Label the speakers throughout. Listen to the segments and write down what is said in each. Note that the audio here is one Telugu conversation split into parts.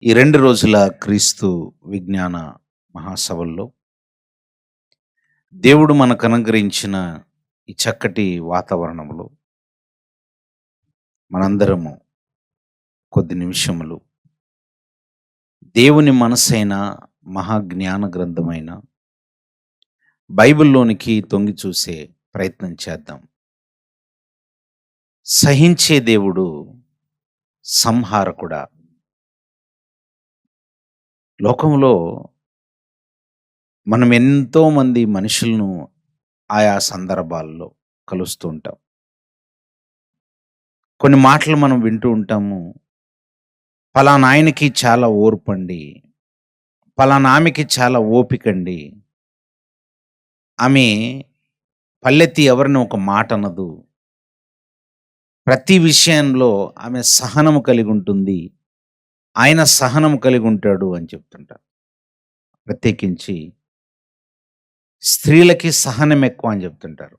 Speaker 1: ఈ 2 రోజుల క్రీస్తు విజ్ఞాన మహాసభల్లో దేవుడు మనకు అనుగ్రహించిన ఈ చక్కటి వాతావరణంలో మనందరము కొద్ది నిమిషములు దేవుని మనసైన మహాజ్ఞాన గ్రంథమైన బైబిల్లోనికి తొంగి చూసే ప్రయత్నం చేద్దాం. సహించే దేవుడు సంహారకుడా. లోకంలో మనం ఎంతో మంది మనుషులను ఆయా సందర్భాల్లో కలుస్తూ ఉంటాం. కొన్ని మాటలు మనం వింటూ ఉంటాము. పలానా ఆయనకి చాలా ఓర్పండి, పలానా ఆమెకి చాలా ఓపికండి, ఆమె పల్లెత్తి ఎవరిని ఒక మాట అనదు, ప్రతి విషయంలో ఆమె సహనము కలిగి ఉంటుంది, ఆయన సహనము కలిగి ఉంటాడు అని చెప్తుంటారు. ప్రత్యేకించి స్త్రీలకి సహనం ఎక్కువ అని చెప్తుంటారు.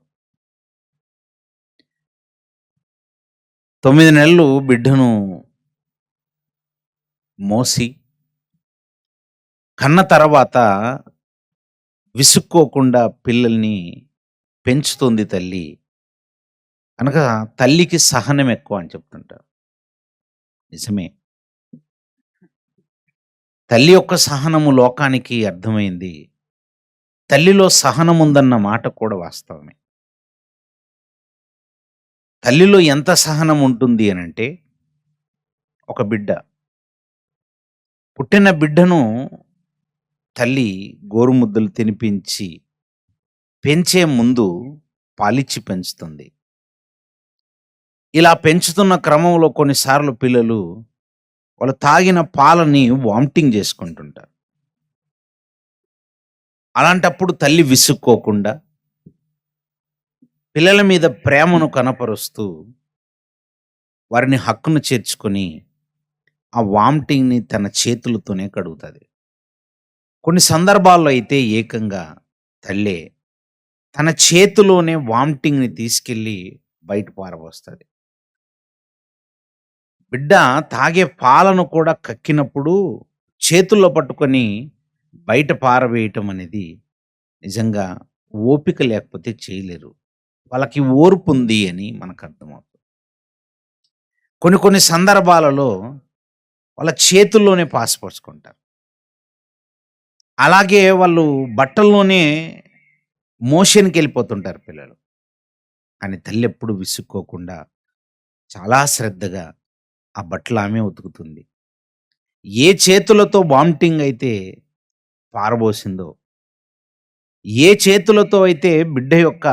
Speaker 1: 9 నెలలు బిడ్డను మోసి కన్న తర్వాత విసుక్కోకుండా పిల్లల్ని పెంచుతుంది తల్లి. అనగా తల్లికి సహనం ఎక్కువ అని చెప్తుంటారు. నిజమే. తల్లి యొక్క సహనము లోకానికి అర్థమైంది. తల్లిలో సహనం ఉందన్న మాట కూడా వాస్తవమే. తల్లిలో ఎంత సహనం ఉంటుంది అనంటే, ఒక బిడ్డ పుట్టిన బిడ్డను తల్లి గోరుముద్దలు తినిపించి పెంచే ముందు పాలిచ్చి పెంచుతుంది. ఇలా పెంచుతున్న క్రమంలో కొన్నిసార్లు పిల్లలు వాళ్ళు తాగిన పాలని వామిటింగ్ చేసుకుంటుంటారు. అలాంటప్పుడు తల్లి విసుక్కోకుండా పిల్లల మీద ప్రేమను కనపరుస్తూ వారిని హక్కును చేర్చుకొని ఆ వామిటింగ్‌ని తన చేతులతోనే కడుగుతది. కొన్ని సందర్భాల్లో అయితే ఏకంగా తల్లే తన చేతిలోనే వామిటింగ్‌ని తీసుకెళ్ళి బయట పారబోస్తది. బిడ్డ తాగే పాలను కూడా కక్కినప్పుడు చేతుల్లో పట్టుకొని బయట పారవేయటం అనేది నిజంగా ఓపిక లేకపోతే చేయలేరు. వాళ్ళకి ఓర్పుంది అని మనకు అర్థమవుతుంది. కొన్ని కొన్ని సందర్భాలలో వాళ్ళ చేతుల్లోనే పాసిపోసుకుంటారు. అలాగే వాళ్ళు బట్టల్లోనే మోషన్‌కెళ్ళిపోతుంటారు పిల్లలు. కానీ తల్లి ఎప్పుడు విసుక్కోకుండా చాలా శ్రద్ధగా ఆ బట్టలు ఆమె ఉతుకుతుంది. ఏ చేతులతో వామిటింగ్ అయితే పారబోసిందో, ఏ చేతులతో అయితే బిడ్డ యొక్క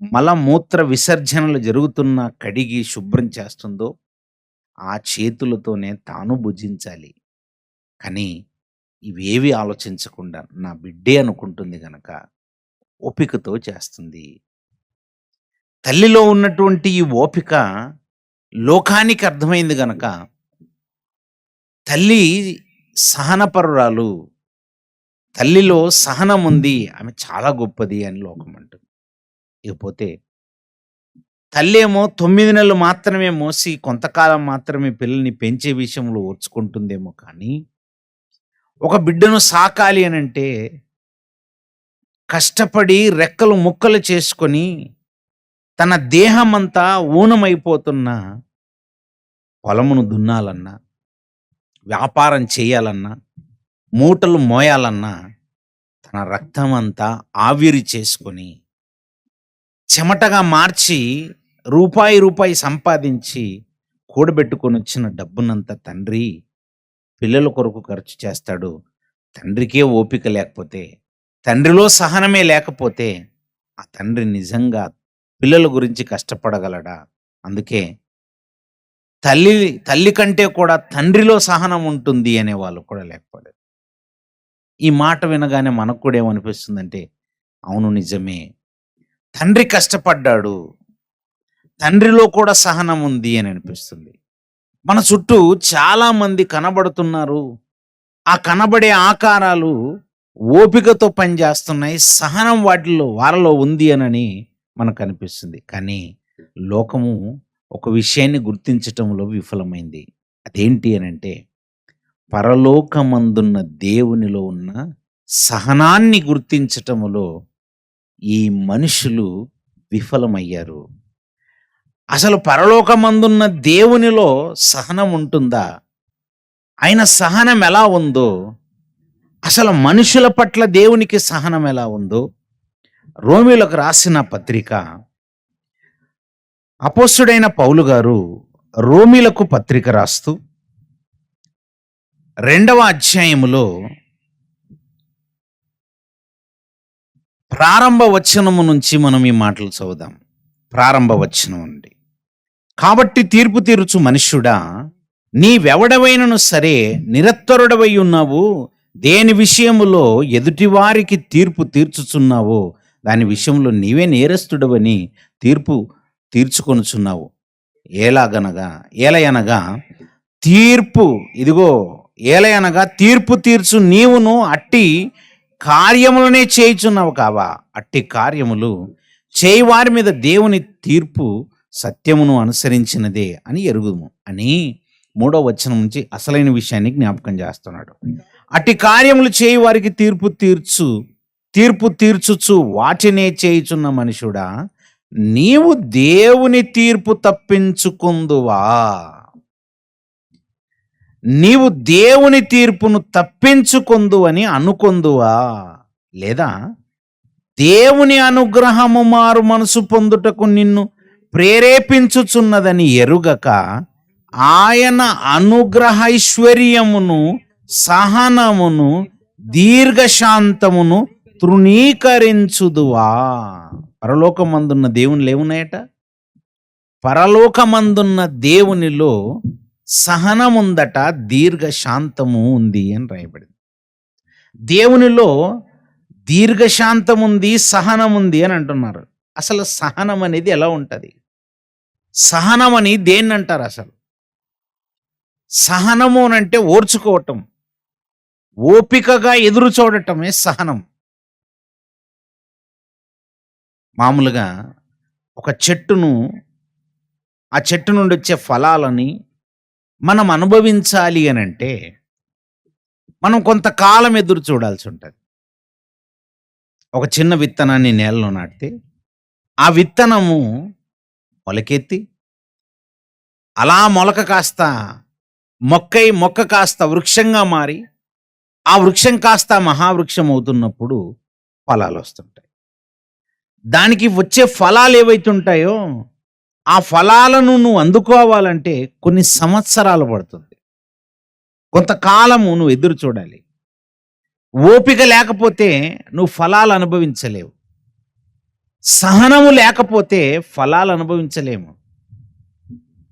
Speaker 1: మలమూత్ర విసర్జనలు జరుగుతున్న కడిగి శుభ్రం చేస్తుందో, ఆ చేతులతోనే తాను భుజించాలి. కానీ ఇవేవి ఆలోచించకుండా నా బిడ్డే అనుకుంటుంది గనక ఓపికతో చేస్తుంది. తల్లిలో ఉన్నటువంటి ఈ ఓపిక లోకానికి అర్థమైంది గనక తల్లి సహనపరురాలు. తల్లిలో సహనముంది. ఆమె చాలా గొప్పది అని లోకం అంటుంది. ఇకపోతే తల్లేమో 9 నెలలు మాత్రమే మోసి కొంతకాలం మాత్రమే పిల్లల్ని పెంచే విషయంలో ఓర్చుకుంటుందేమో కానీ, ఒక బిడ్డను సాకాలి అనంటే కష్టపడి రెక్కలు ముక్కలు చేసుకొని తన దేహమంతా ఊనమైపోతున్న పొలమును దున్నాలన్నా, వ్యాపారం చేయాలన్నా, మూటలు మోయాలన్నా తన రక్తమంతా ఆవిరి చేసుకొని చెమటగా మార్చి రూపాయి రూపాయి సంపాదించి కూడబెట్టుకొనొచ్చిన డబ్బునంతా తండ్రి పిల్లల కొరకు ఖర్చు చేస్తాడు. తండ్రికే ఓపిక లేకపోతే, తండ్రిలో సహనమే లేకపోతే ఆ తండ్రి నిజంగా పిల్లల గురించి కష్టపడగలడా? అందుకే తల్లి తల్లి కంటే కూడా తండ్రిలో సహనం ఉంటుంది అనేవాళ్ళు కూడా లేకపోలేదు. ఈ మాట వినగానే మనకు కూడా ఏమనిపిస్తుందంటే, అవును నిజమే. తండ్రి కష్టపడ్డాడు. తండ్రిలో కూడా సహనం ఉంది అని అనిపిస్తుంది. మన చుట్టూ చాలామంది కనబడుతున్నారు. ఆ కనబడే ఆకారాలు ఓపికతో పనిచేస్తున్నాయి. సహనం వాళ్ళలో ఉంది అనని మనకనిపిస్తుంది. కానీ లోకము ఒక విషయాన్ని గుర్తించటంలో విఫలమైంది. అదేంటి అనంటే పరలోకమందున్న దేవునిలో ఉన్న సహనాన్ని గుర్తించటములో ఈ మనుషులు విఫలమయ్యారు. అసలు పరలోకమందున్న దేవునిలో సహనం ఉంటుందా? ఆయన సహనం ఎలా ఉందో, అసలు మనుషుల పట్ల దేవునికి సహనం ఎలా ఉందో రోమీయులకు రాసిన పత్రిక అపోస్తుడైన పౌలు గారు రోమీయులకు పత్రిక రాస్తూ 2వ అధ్యాయములో ప్రారంభ వచనము నుంచి మనం ఈ మాటలు చదువుదాం. ప్రారంభ వచనం నుండి. కాబట్టి తీర్పు తీర్చు మనుష్యుడా, నీవెవడవైనను సరే నిరత్తరుడవై ఉన్నావు, దేని విషయములో ఎదుటివారికి తీర్పు తీర్చుచున్నావో దాని విషయంలో నీవే నేరస్తుడవని తీర్పు తీర్చుకొనుచున్నావు. ఏలయనగా తీర్పు, ఇదిగో ఏలయనగా తీర్పు తీర్చు నీవును అట్టి కార్యములనే చేయుచున్నావు కావా? అట్టి కార్యములు చేయువారి మీద దేవుని తీర్పు సత్యమును అనుసరించినదే అని ఎరుగుదుము అని 3వ వచనం నుంచి అసలైన విషయాన్ని జ్ఞాపకం చేస్తున్నాడు. అట్టి కార్యములు చేయి వారికి తీర్పు తీర్చుచు వాటినే చేయుచున్న మనుషుడా, నీవు దేవుని తీర్పు తప్పించుకుందువా? నీవు దేవుని తీర్పును తప్పించుకొందు అని అనుకొందువా? లేదా దేవుని అనుగ్రహము మారు మనసు పొందుటకు నిన్ను ప్రేరేపించుచున్నదని ఎరుగక ఆయన అనుగ్రహైశ్వర్యమును సహనమును దీర్ఘశాంతమును తృణీకరించుదువా? పరలోకమందున్న దేవునిలో ఏమున్నాయట? పరలోకమందున్న దేవునిలో సహనముందట, దీర్ఘశాంతము ఉంది అని రాయబడింది. దేవునిలో దీర్ఘశాంతముంది, సహనముంది అని అంటున్నారు. అసలు సహనం అనేది ఎలా ఉంటుంది? సహనం అని దేన్ని అంటారు? అసలు సహనము అంటే ఓర్చుకోవటం, ఓపికగా ఎదురు చూడటమే సహనం. మామూలుగా ఒక చెట్టును, ఆ చెట్టు నుండి వచ్చే ఫలాలని మనం అనుభవించాలి అని అంటే మనం కొంతకాలం ఎదురు చూడాల్సి ఉంటుంది. ఒక చిన్న విత్తనాన్ని నేలలో నాటితే ఆ విత్తనము మొలకెత్తి అలా మొలక కాస్త మొక్క కాస్త వృక్షంగా మారి ఆ వృక్షం కాస్త మహావృక్షం అవుతున్నప్పుడు ఫలాలు వస్తుంటాయి. దానికి వచ్చే ఫలాలు ఏవైతుంటాయో ఆ ఫలాలను నువ్వు అందుకోవాలంటే కొన్ని సంవత్సరాలు పడుతుంది, కొంతకాలము నువ్వు ఎదురు చూడాలి. ఓపిక లేకపోతే నువ్వు ఫలాలు అనుభవించలేవు, సహనము లేకపోతే ఫలాలు అనుభవించలేము.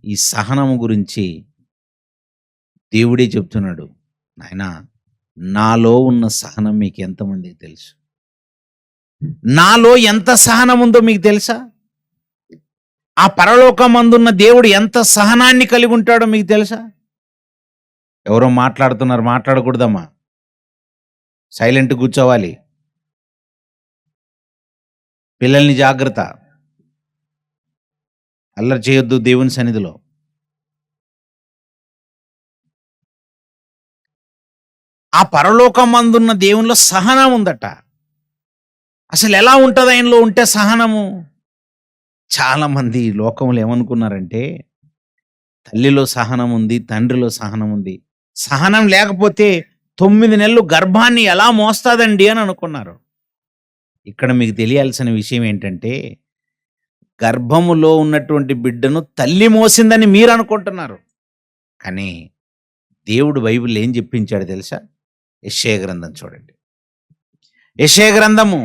Speaker 1: ఈ సహనము గురించి దేవుడే చెప్తున్నాడు. నాయనా, నాలో ఉన్న సహనం మీకు ఎంతమందికి తెలుసు? నాలో ఎంత సహనం ఉందో మీకు తెలుసా? ఆ పరలోకమందున్న దేవుడు ఎంత సహనాన్ని కలిగి ఉంటాడో మీకు తెలుసా? ఎవరో మాట్లాడుతున్నారు, మాట్లాడకూడదమ్మా, సైలెంట్ కూర్చోవాలి. పిల్లల్ని జాగ్రత్త, అల్లరి చేయొద్దు దేవుని సన్నిధిలో. ఆ పరలోకమందున్న దేవునిలో సహనం ఉందట. అసలు ఎలా ఉంటుంది ఆయనలో ఉంటే సహనము? చాలా మంది లోకంలో ఏమనుకున్నారంటే తల్లిలో సహనం ఉంది, తండ్రిలో సహనం ఉంది, సహనం లేకపోతే 9 నెలలు గర్భాన్ని ఎలా మోస్తాదండి అని అనుకున్నారు. ఇక్కడ మీకు తెలియాల్సిన విషయం ఏంటంటే గర్భములో ఉన్నటువంటి బిడ్డను తల్లి మోసిందని మీరు అనుకుంటున్నారు, కానీ దేవుడు బైబిల్ ఏం చెప్పించాడు తెలుసా? యెషయా గ్రంథం చూడండి. యెషయా గ్రంథము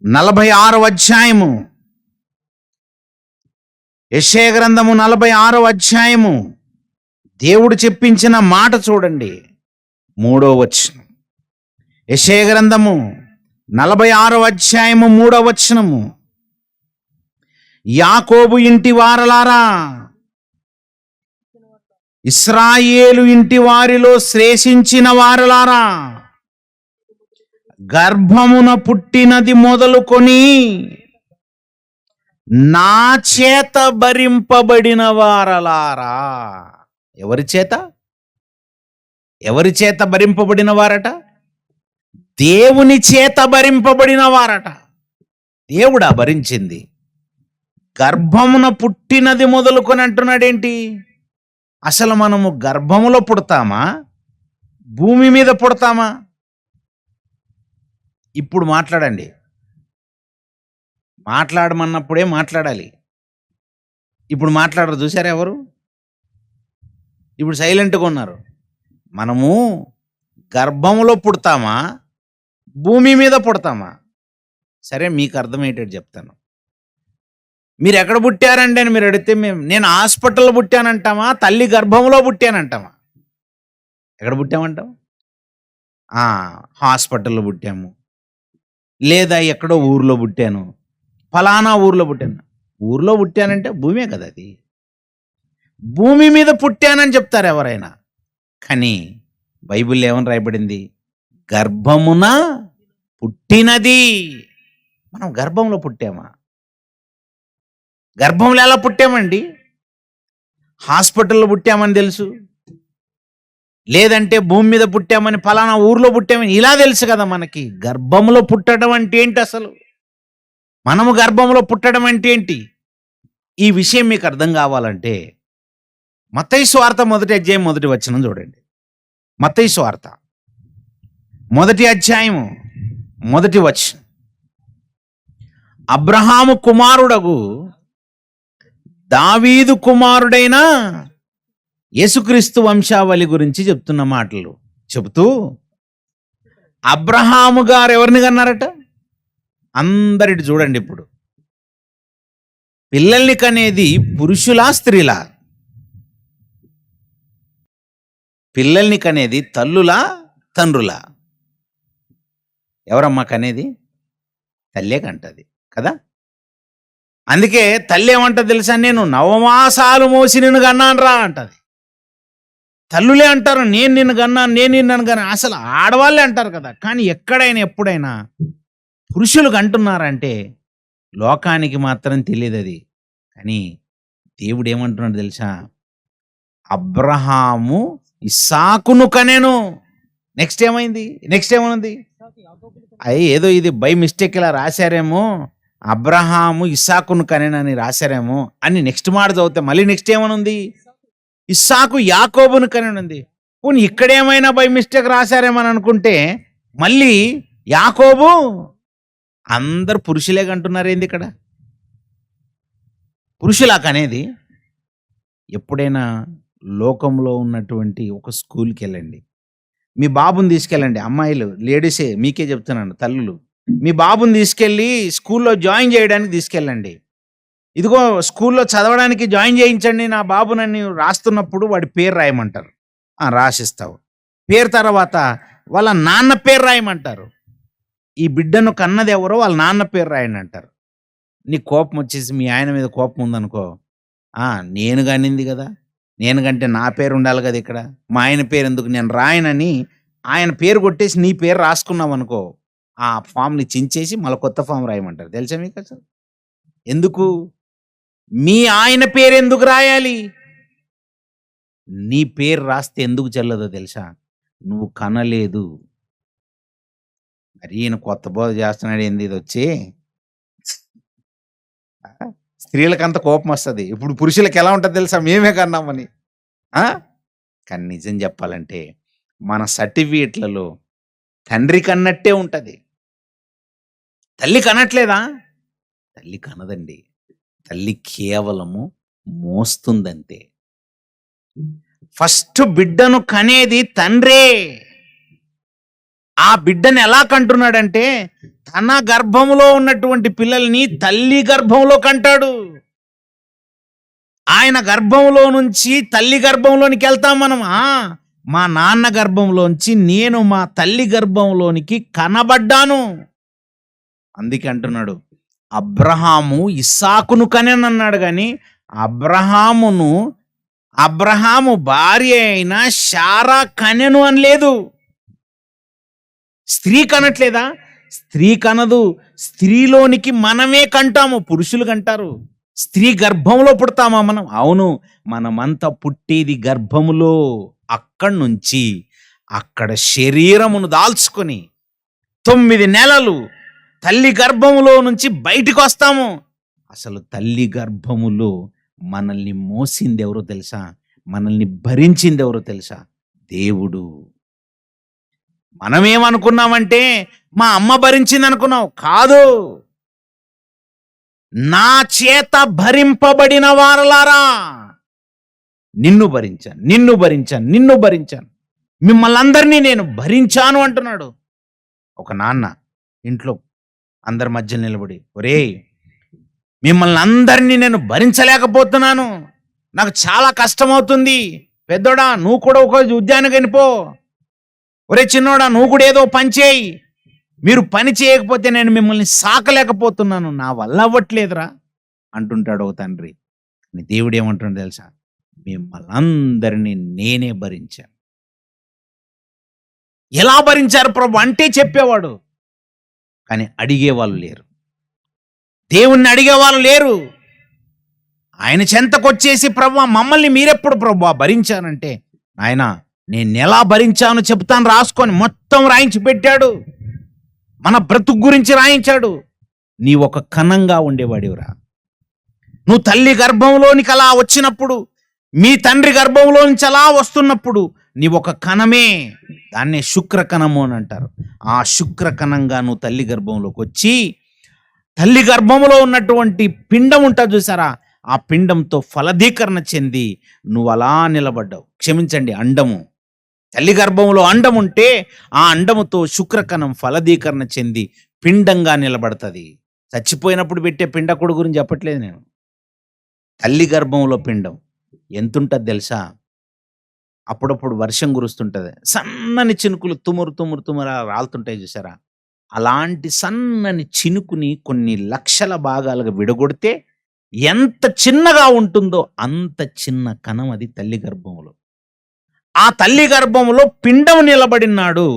Speaker 1: 46వ అధ్యాయము. యెషయా గ్రంథము 46వ అధ్యాయము దేవుడు చెప్పించిన మాట చూడండి. 3వ వచనం. యెషయా గ్రంథము 46వ అధ్యాయము 3వ వచనము. యాకోబు ఇంటి వారలారా, ఇశ్రాయేలు ఇంటి వారిలో శ్రేషించిన వారలారా, గర్భమున పుట్టినది మొదలుకొని నా చేత భరింపబడిన వారలారా. ఎవరి చేత? ఎవరి చేత భరింపబడిన వారట? దేవుని చేత భరింపబడిన వారట. దేవుడా భరించింది. గర్భమున పుట్టినది మొదలుకొని అంటున్నాడేంటి? అసలు మనము గర్భములో పుడతామా, భూమి మీద పుడతామా? ఇప్పుడు మాట్లాడండి. మాట్లాడమన్నప్పుడే మాట్లాడాలి. ఇప్పుడు మాట్లాడరు, చూసారా ఎవరు? ఇప్పుడు సైలెంట్గా ఉన్నారు. మనము గర్భములో పుడతామా, భూమి మీద పుడతామా? సరే, మీకు అర్థమయ్యేటట్టు చెప్తాను. మీరు ఎక్కడ పుట్టారండి అని మీరు అడిగితే నేను హాస్పిటల్లో పుట్టానంటామా, తల్లి గర్భంలో పుట్టానంటామా? ఎక్కడ పుట్టామంటాం? హాస్పిటల్లో పుట్టాము, లేదా ఎక్కడో ఊర్లో పుట్టాను, ఫలానా ఊర్లో పుట్టాను. ఊర్లో పుట్టానంటే భూమే కదా అది. భూమి మీద పుట్టానని చెప్తారు ఎవరైనా. కానీ బైబిల్లో ఏమని రాయబడింది? గర్భమున పుట్టినది. మనం గర్భంలో పుట్టామా? గర్భంలో ఎలా పుట్టామండి? హాస్పిటల్లో పుట్టామని తెలుసు, లేదంటే భూమి మీద పుట్టామని, ఫలానా ఊర్లో పుట్టామని ఇలా తెలుసు కదా మనకి. గర్భంలో పుట్టడం అంటే ఏంటి అసలు? మనము గర్భంలో పుట్టడం అంటే ఏంటి? ఈ విషయం మీకు అర్థం కావాలంటే మత్తయి సువార్త 1వ అధ్యాయం 1వ వచనం చూడండి. మత్తయి సువార్త 1వ అధ్యాయం 1వ వచనం. అబ్రహాము కుమారుడగు దావీదు కుమారుడైన యేసుక్రీస్తు వంశావళి గురించి చెప్తున్న మాటలు చెబుతూ, అబ్రహాము గారు ఎవరిని కన్నారట? అందరిటి చూడండి. ఇప్పుడు పిల్లల్ని కనేది పురుషులా, స్త్రీలా? పిల్లల్ని కనేది తల్లులా, తండ్రులా? ఎవరమ్మా కనేది? తల్లే కంటది కదా. అందుకే తల్లి ఏమంటది తెలుసా? నేను నవమాసాలు మోసి నిన్ను కన్నాను రా అంటది. తల్లులే అంటారు నేను నిన్ను కన్నాను, నేను నిన్ను కన్నా. అసలు ఆడవాళ్ళే అంటారు కదా. కానీ ఎక్కడైనా ఎప్పుడైనా పురుషులు కంటున్నారంటే లోకానికి మాత్రం తెలియదు అది. కానీ దేవుడు ఏమంటున్నాడు తెలుసా? అబ్రహాము ఇస్సాకును కనెను. నెక్స్ట్ ఏమైంది? నెక్స్ట్ ఏమనుంది? ఏదో ఇది బై మిస్టేక్ ఇలా రాశారేమో, అబ్రహాము ఇస్సాకును కనెనని రాశారేమో అని నెక్స్ట్ మాట చదివితే మళ్ళీ నెక్స్ట్ ఏమనుంది? ఇస్సాకు యాకోబును కనెనుంది. పోనీ ఇక్కడేమైనా బై మిస్టేక్ రాశారేమని అనుకుంటే మళ్ళీ యాకోబు. అందరు పురుషులే కంటున్నారు. ఏంది ఇక్కడ పురుషులా కనేది? ఎప్పుడైనా లోకంలో ఉన్నటువంటి ఒక స్కూల్కి వెళ్ళండి, మీ బాబుని తీసుకెళ్ళండి. అమ్మాయిలు, లేడీసే, మీకే చెప్తున్నాను, తల్లులు, మీ బాబుని తీసుకెళ్ళి స్కూల్లో జాయిన్ చేయడానికి తీసుకెళ్ళండి. ఇదిగో స్కూల్లో చదవడానికి జాయిన్ చేయించండి నా బాబునని రాస్తున్నప్పుడు వాడి పేరు రాయమంటారు. రాసిస్తావు. పేరు తర్వాత వాళ్ళ నాన్న పేరు రాయమంటారు. ఈ బిడ్డను కన్నది ఎవరో వాళ్ళ నాన్న పేరు రాయండి అంటారు. నీ కోపం వచ్చేసి మీ ఆయన మీద కోపం ఉందనుకో, నేను కనింది కదా, నేను కంటే నా పేరు ఉండాలి కదా ఇక్కడ, మా ఆయన పేరు ఎందుకు, నేను రాయనని ఆయన పేరు కొట్టేసి నీ పేరు రాసుకున్నావు అనుకో, ఆ ఫామ్ని చించేసి మళ్ళీ కొత్త ఫామ్ రాయమంటారు. తెలుసా మీకు అసలు? ఎందుకు? మీ ఆయన పేరు ఎందుకు రాయాలి? నీ పేరు రాస్తే ఎందుకు చెల్లదో తెలుసా? నువ్వు కనలేదు. మరి ఈయన కొత్త బోధ చేస్తున్నాడు ఏంది ఇది వచ్చి. స్త్రీలకంత కోపం వస్తుంది. ఇప్పుడు పురుషులకు ఎలా ఉంటుంది తెలుసా? మేమే కన్నామని. కానీ నిజం చెప్పాలంటే మన సర్టిఫికేట్లలో తండ్రి కన్నట్టే ఉంటుంది. తల్లి కనట్లేదా? తల్లి కనదండి. తల్లి కేవలము మోస్తుందంతే. ఫస్ట్ బిడ్డను కనేది తండ్రే. ఆ బిడ్డను ఎలా కంటున్నాడంటే తన గర్భంలో ఉన్నటువంటి పిల్లల్ని తల్లి గర్భంలో కంటాడు. ఆయన గర్భంలో నుంచి తల్లి గర్భంలోనికి వెళ్తాం మనం. మా నాన్న గర్భంలోంచి నేను మా తల్లి గర్భంలోనికి కనబడ్డాను. అందుకే అంటున్నాడు అబ్రహాము ఇస్సాకును కనెనన్నాడు. కానీ అబ్రహాము భార్య అయిన శారా కనెను అని లేదు. స్త్రీ కనట్లేదా? స్త్రీ కనదు. స్త్రీలోనికి మనమే కంటాము. పురుషులు కంటారు. స్త్రీ గర్భంలో పుడతామా మనం? అవును, మనమంతా పుట్టేది గర్భములో. అక్కడి నుంచి అక్కడ శరీరమును దాల్చుకొని 9 నెలలు తల్లి గర్భములో నుంచి బయటికి వస్తాము. అసలు తల్లి గర్భములో మనల్ని మోసింది ఎవరో తెలుసా? మనల్ని భరించింది ఎవరో తెలుసా? దేవుడు. మనమేమనుకున్నామంటే మా అమ్మ భరించింది అనుకున్నావు. కాదు. నా చేత భరింపబడిన వారలారా, నిన్ను భరించాను, నిన్ను భరించాను, నిన్ను భరించాను, మిమ్మల్ని అందరినీ నేను భరించాను అంటున్నాడు. ఒక నాన్న ఇంట్లో అందరి మధ్య నిలబడి, ఒరేయ్ మిమ్మల్ని అందరినీ నేను భరించలేకపోతున్నాను, నాకు చాలా కష్టమవుతుంది, పెద్దోడా నువ్వు కూడా ఒక ఉద్యానికి వెళ్ళిపో, ఒరే చిన్నోడా నువ్వు కూడా ఏదో పని చేయి, మీరు పని చేయకపోతే నేను మిమ్మల్ని సాకలేకపోతున్నాను, నా వల్ల అవ్వట్లేదురా అంటుంటాడు ఓ తండ్రి. దేవుడు ఏమంటాడు తెలుసా? మిమ్మల్ని అందరినీ నేనే భరించాను. ఎలా భరించారు ప్రభు అంటే చెప్పేవాడు, కానీ అడిగేవాళ్ళు లేరు. దేవుణ్ణి అడిగేవాళ్ళు లేరు. ఆయన చెంతకొచ్చేసి ప్రభు మమ్మల్ని మీరెప్పుడు ప్రభు భరించానంటే, ఆయన నేను ఎలా భరించాను చెప్తాను రాసుకొని మొత్తం రాయించి పెట్టాడు. మన బ్రతుకు గురించి రాయించాడు. నీ ఒక కణంగా ఉండేవాడివరా. నువ్వు తల్లి గర్భంలోనికి అలా వచ్చినప్పుడు, మీ తండ్రి గర్భంలో నుంచి అలా వస్తున్నప్పుడు నీ ఒక కణమే. దాన్నే శుక్ర కణము అని అంటారు. ఆ శుక్ర కణంగా నువ్వు తల్లి గర్భంలోకి వచ్చి, తల్లి గర్భంలో ఉన్నటువంటి పిండం ఉంటుంది చూసారా, ఆ పిండంతో ఫలదీకరణ చెంది నువ్వు అలా నిలబడ్డావు. క్షమించండి, అండము. తల్లి గర్భంలో అండం ఉంటే ఆ అండముతో శుక్రకణం ఫలదీకరణ చెంది పిండంగా నిలబడుతుంది. చచ్చిపోయినప్పుడు పెట్టే పిండకుడు గురించి చెప్పట్లేదు నేను. తల్లి గర్భంలో పిండం ఎంతుంటుంది తెలుసా? అప్పుడప్పుడు వర్షం కురుస్తుంటుంది, సన్నని చినుకులు తుమురు తుమురు తుమురు రాలుతుంటాయి చూసారా, అలాంటి సన్నని చినుకుని కొన్ని లక్షల భాగాలుగా విడగొడితే ఎంత చిన్నగా ఉంటుందో అంత చిన్న కణం అది తల్లి గర్భంలో. ఆ తల్లి గర్భంలో పిండం నిలబడినాడు.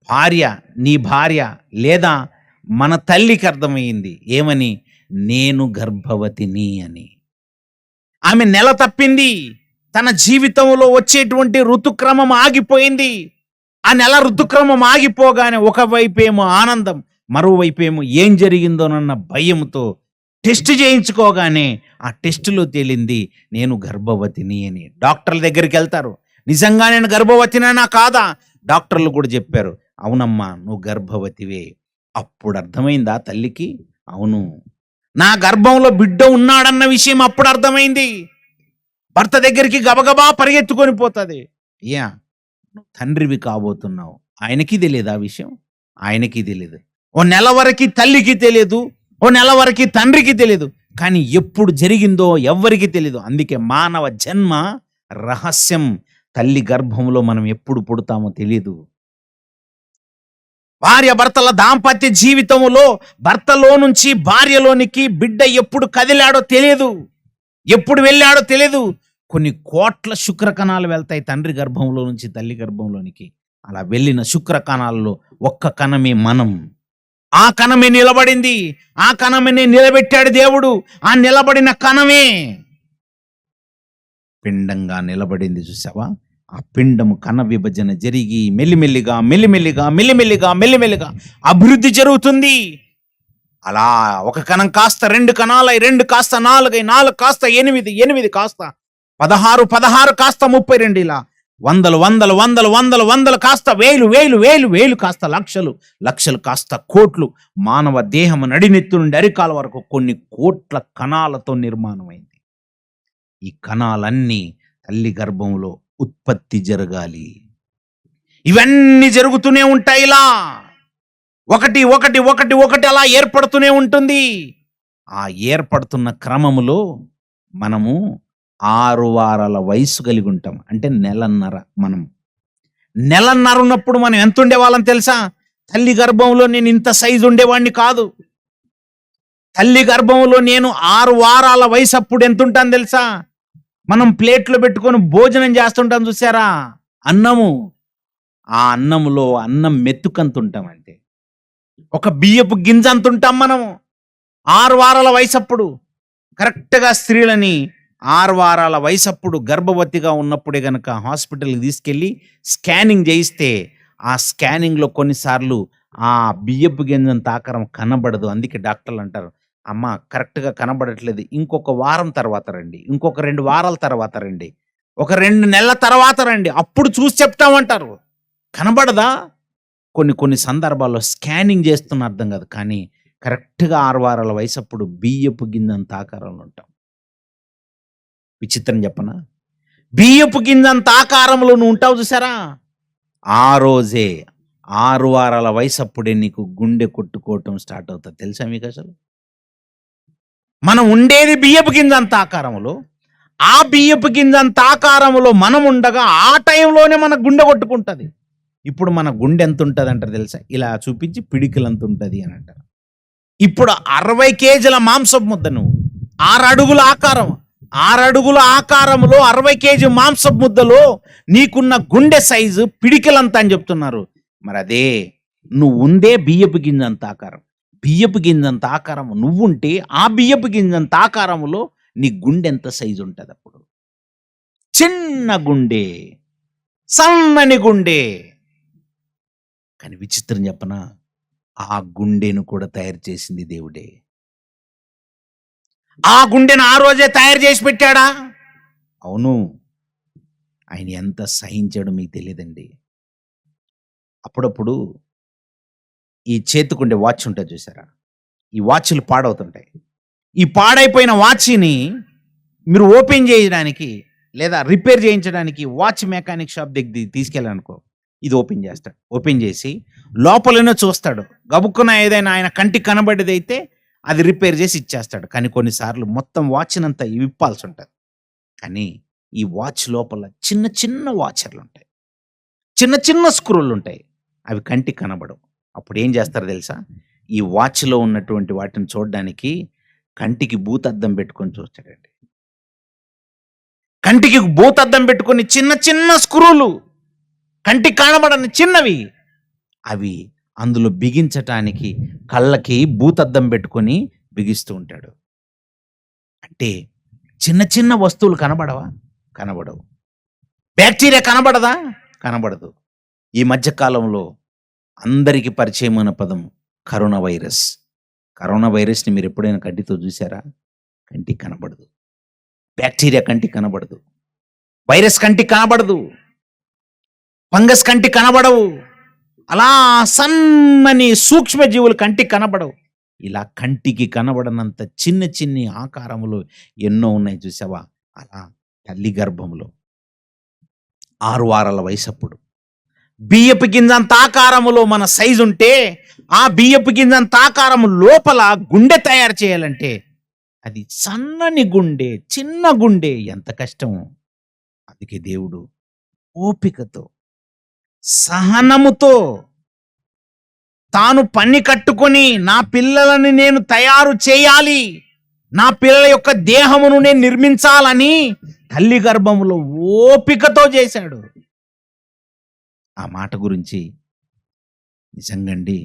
Speaker 1: భార్య, నీ భార్య లేదా మన తల్లికి అర్థమైంది ఏమని? నేను గర్భవతిని అని. ఆమె నెల తప్పింది. తన జీవితంలో వచ్చేటువంటి ఋతుక్రమం ఆగిపోయింది. ఆ నెల ఋతుక్రమం ఆగిపోగానే ఒకవైపేమో ఆనందం, మరోవైపేమో ఏం జరిగిందోనన్న భయంతో టెస్ట్ చేయించుకోగానే ఆ టెస్టులో తేలింది నేను గర్భవతిని అని. డాక్టర్ల దగ్గరికి వెళ్తారు, నిజంగా నేను గర్భవతినా కాదా? డాక్టర్లు కూడా చెప్పారు, అవునమ్మా నువ్వు గర్భవతివే. అప్పుడు అర్థమైందా తల్లికి? అవును, నా గర్భంలో బిడ్డ ఉన్నాడన్న విషయం అప్పుడు అర్థమైంది. భర్త దగ్గరికి గబగబా పరిగెత్తుకొని పోతుంది. అయ్యా నువ్వు తండ్రివి కాబోతున్నావు. ఆయనకి తెలియదు ఆ విషయం, ఆయనకి తెలియదు. ఓ నెల వరకు తల్లికి తెలియదు, ఓ నెల వరకు తండ్రికి తెలియదు, కానీ ఎప్పుడు జరిగిందో ఎవ్వరికి తెలియదు. అందుకే మానవ జన్మ రహస్యం. తల్లి గర్భంలో మనం ఎప్పుడు పుడతామో తెలియదు. భార్య భర్తల దాంపత్య జీవితంలో భర్తలో నుంచి భార్యలోనికి బిడ్డ ఎప్పుడు కదిలాడో తెలియదు, ఎప్పుడు వెళ్ళాడో తెలియదు. కొన్ని కోట్ల శుక్రకణాలు వెళ్తాయి తండ్రి గర్భంలో నుంచి తల్లి గర్భంలోనికి. అలా వెళ్ళిన శుక్రకణాల్లో ఒక్క కణమే మనం. ఆ కణమే నిలబడింది, ఆ కణమే నిలబెట్టాడు దేవుడు. ఆ నిలబడిన కణమే పిండంగా నిలబడింది. చూసావా? ఆ పిండము కణ విభజన జరిగి మెల్లిమెల్లిగా మెల్లిమెల్లిగా మెల్లిమెల్లిగా మెల్లిమెల్లిగా అభివృద్ధి జరుగుతుంది. అలా ఒక కణం కాస్త 2 కణాలై, 2 కాస్త 4, 4 కాస్త 8, 8 కాస్త 16, 16 కాస్త 32, ఇలా వందలు వందలు వందలు వందలు వందలు కాస్త వేలు వేలు వేలు వేలు కాస్త లక్షలు, లక్షలు కాస్త కోట్లు. మానవ దేహం నడినెత్తు నుండి అరికాల వరకు కొన్ని కోట్ల కణాలతో నిర్మాణమైంది. ఈ కణాలన్నీ తల్లి గర్భంలో ఉత్పత్తి జరగాలి. ఇవన్నీ జరుగుతూనే ఉంటాయి. ఇలా ఒకటి ఒకటి ఒకటి ఒకటి అలా ఏర్పడుతూనే ఉంటుంది. ఆ ఏర్పడుతున్న క్రమములో మనము 6 వారాల వయసు కలిగి ఉంటాం. అంటే నెలన్నర. మనం నెలన్నర ఉన్నప్పుడు మనం ఎంత ఉండేవాళ్ళం తెలుసా? తల్లి గర్భంలో నేను ఇంత సైజు ఉండేవాడిని కాదు. తల్లి గర్భంలో నేను 6 వారాల వయసు అప్పుడు ఎంత ఉంటాను తెలుసా? మనం ప్లేట్లో పెట్టుకొని భోజనం చేస్తుంటాం చూసారా, అన్నము. ఆ అన్నములో అన్నం మెతుకంత ఉంటాం. అంటే ఒక బియ్యపు గింజ అంత ఉంటాం మనము 6 వారాల వయసు అప్పుడు. కరెక్ట్గా స్త్రీలని 6 వారాల వయసప్పుడు గర్భవతిగా ఉన్నప్పుడే గనక హాస్పిటల్‌కి తీసుకెళ్ళి స్కానింగ్ చేయిస్తే, ఆ స్కానింగ్‌లో కొన్నిసార్లు ఆ బియ్యపు గింజంత ఆకారం కనబడదు. అందుకే డాక్టర్లంటారు, "అమ్మ కరెక్ట్‌గా కనబడట్లేదు. ఇంకొక వారం తర్వాత రండి. ఇంకొక 2 వారాల తర్వాత రండి. ఒక 2 నెలల తర్వాత రండి. అప్పుడు చూసి చెప్తామంటారు." కనబడదా? కొన్ని కొన్ని సందర్భాల్లో స్కానింగ్ చేస్తున్న అర్థం కాదు. కానీ కరెక్ట్‌గా 6 వారాల వయసప్పుడు బియ్యపు గింజంత ఆకారంలో ఉంటాం. విచిత్రం చెప్పనా? బియ్యపు గింజంత ఆకారంలో నువ్వు ఉంటావు చూసారా? ఆ రోజే 6 వారాల వయసప్పుడే నీకు గుండె కొట్టుకోవటం స్టార్ట్ అవుతది. తెలుసా మీకసలు? మనం ఉండేది బియ్యపు గింజంత ఆకారంలో. ఆ బియ్యపు గింజంత ఆకారంలో మనం ఉండగా ఆ టైంలోనే మన గుండె కొట్టుకుంటది. ఇప్పుడు మన గుండె ఎంతుంటదంటారు తెలుసా? ఇలా చూపించి పిడికిలంతుంటది అని అంటారు. ఇప్పుడు 60 కేజీల మాంసపు ముద్ద నువ్వు. 6 అడుగుల ఆకారం. 6 అడుగుల ఆకారంలో 60 కేజీ మాంసపు ముద్దలో నీకున్న గుండె సైజు పిడికిలంత అని చెప్తున్నారు. మరదే నువ్వు ఉందే బియ్యపు గింజంత ఆకారం. బియ్యపు గింజంత ఆకారం నువ్వుంటే ఆ బియ్యపు గింజంత ఆకారంలో నీ గుండె ఎంత సైజు ఉంటదప్పుడు? చిన్న గుండె, సన్నని గుండె. కానీ విచిత్రం చెప్పనా? ఆ గుండెను కూడా తయారు చేసింది దేవుడే. ఆ గుండెను ఆ రోజే తయారు చేసి పెట్టాడా? అవును. ఆయన ఎంత సహించాడో మీకు తెలియదండి. అప్పుడప్పుడు ఈ చేతికుండే వాచ్ ఉంటది చూసారా? ఈ వాచ్‌లు పాడవుతుంటాయి. ఈ పాడైపోయిన వాచ్‌ని మీరు ఓపెన్ చేయడానికి లేదా రిపేర్ చేయించడానికి వాచ్ మెకానిక్ షాప్ దగ్గరికి తీసుకెళ్ళారనుకో, ఇది ఓపెన్ చేస్తాడు. ఓపెన్ చేసి లోపలనే చూస్తాడు. గబుక్కున ఏదైనా ఆయన కంటికి కనబడేదైతే అది రిపేర్ చేసి ఇచ్చేస్తాడు. కానీ కొన్నిసార్లు మొత్తం వాచ్‌నంతా విప్పాల్సుంటది. కానీ ఈ వాచ్ లోపల చిన్న చిన్న వాచర్లుంటాయి. చిన్న చిన్న స్క్రూలుంటాయి. అవి కంటికి కనబడవు. అప్పుడేం చేస్తారో తెలుసా? ఈ వాచ్‌లో ఉన్నటువంటి వాటిని చూడ్డానికి కంటికి భూతద్దం పెట్టుకొని చూస్తాడండి. కంటికి భూతద్దం పెట్టుకొని చిన్న చిన్న స్క్రూలు, కంటికి కనబడని చిన్నవి, అవి అందులో బిగించటానికి కళ్ళకి భూతద్దం పెట్టుకొని బిగిస్తూ ఉంటాడు. అంటే చిన్న చిన్న వస్తువులు కనబడవా? కనబడవు. బ్యాక్టీరియా కనబడదా? కనబడదు. ఈ మధ్య కాలంలో అందరికి పరిచయమైన పదం కరోనా వైరస్. కరోనా వైరస్‌ని మీరు ఎప్పుడైనా కంటితో చూసారా? కంటికి కనబడదు. బ్యాక్టీరియా కంటికి కనబడదు. వైరస్ కంటికి కనబడదు. ఫంగస్ కంటికి కనబడవు. అలా సన్నని సూక్ష్మజీవులు కంటికి కనబడవు. ఇలా కంటికి కనబడనంత చిన్న చిన్ని ఆకారములు ఎన్నో ఉన్నాయి చూసావా? అలా తల్లి గర్భంలో 6 వారాల వయసప్పుడు బియ్యపు గింజంత ఆకారములో మన సైజు ఉంటే, ఆ బియ్యపు గింజంత ఆకారం లోపల గుండె తయారు చేయాలంటే అది సన్నని గుండె, చిన్న గుండె ఎంత కష్టమో. అందుకే దేవుడు ఓపికతో, సహనముతో తాను పని కట్టుకొని నా పిల్లలని నేను తయారు చేయాలి, నా పిల్లల యొక్క దేహమును నేను నిర్మించాలని తల్లి గర్భములో ఓపికతో చేశాడు. ఆ మాట గురించి నిజంగండి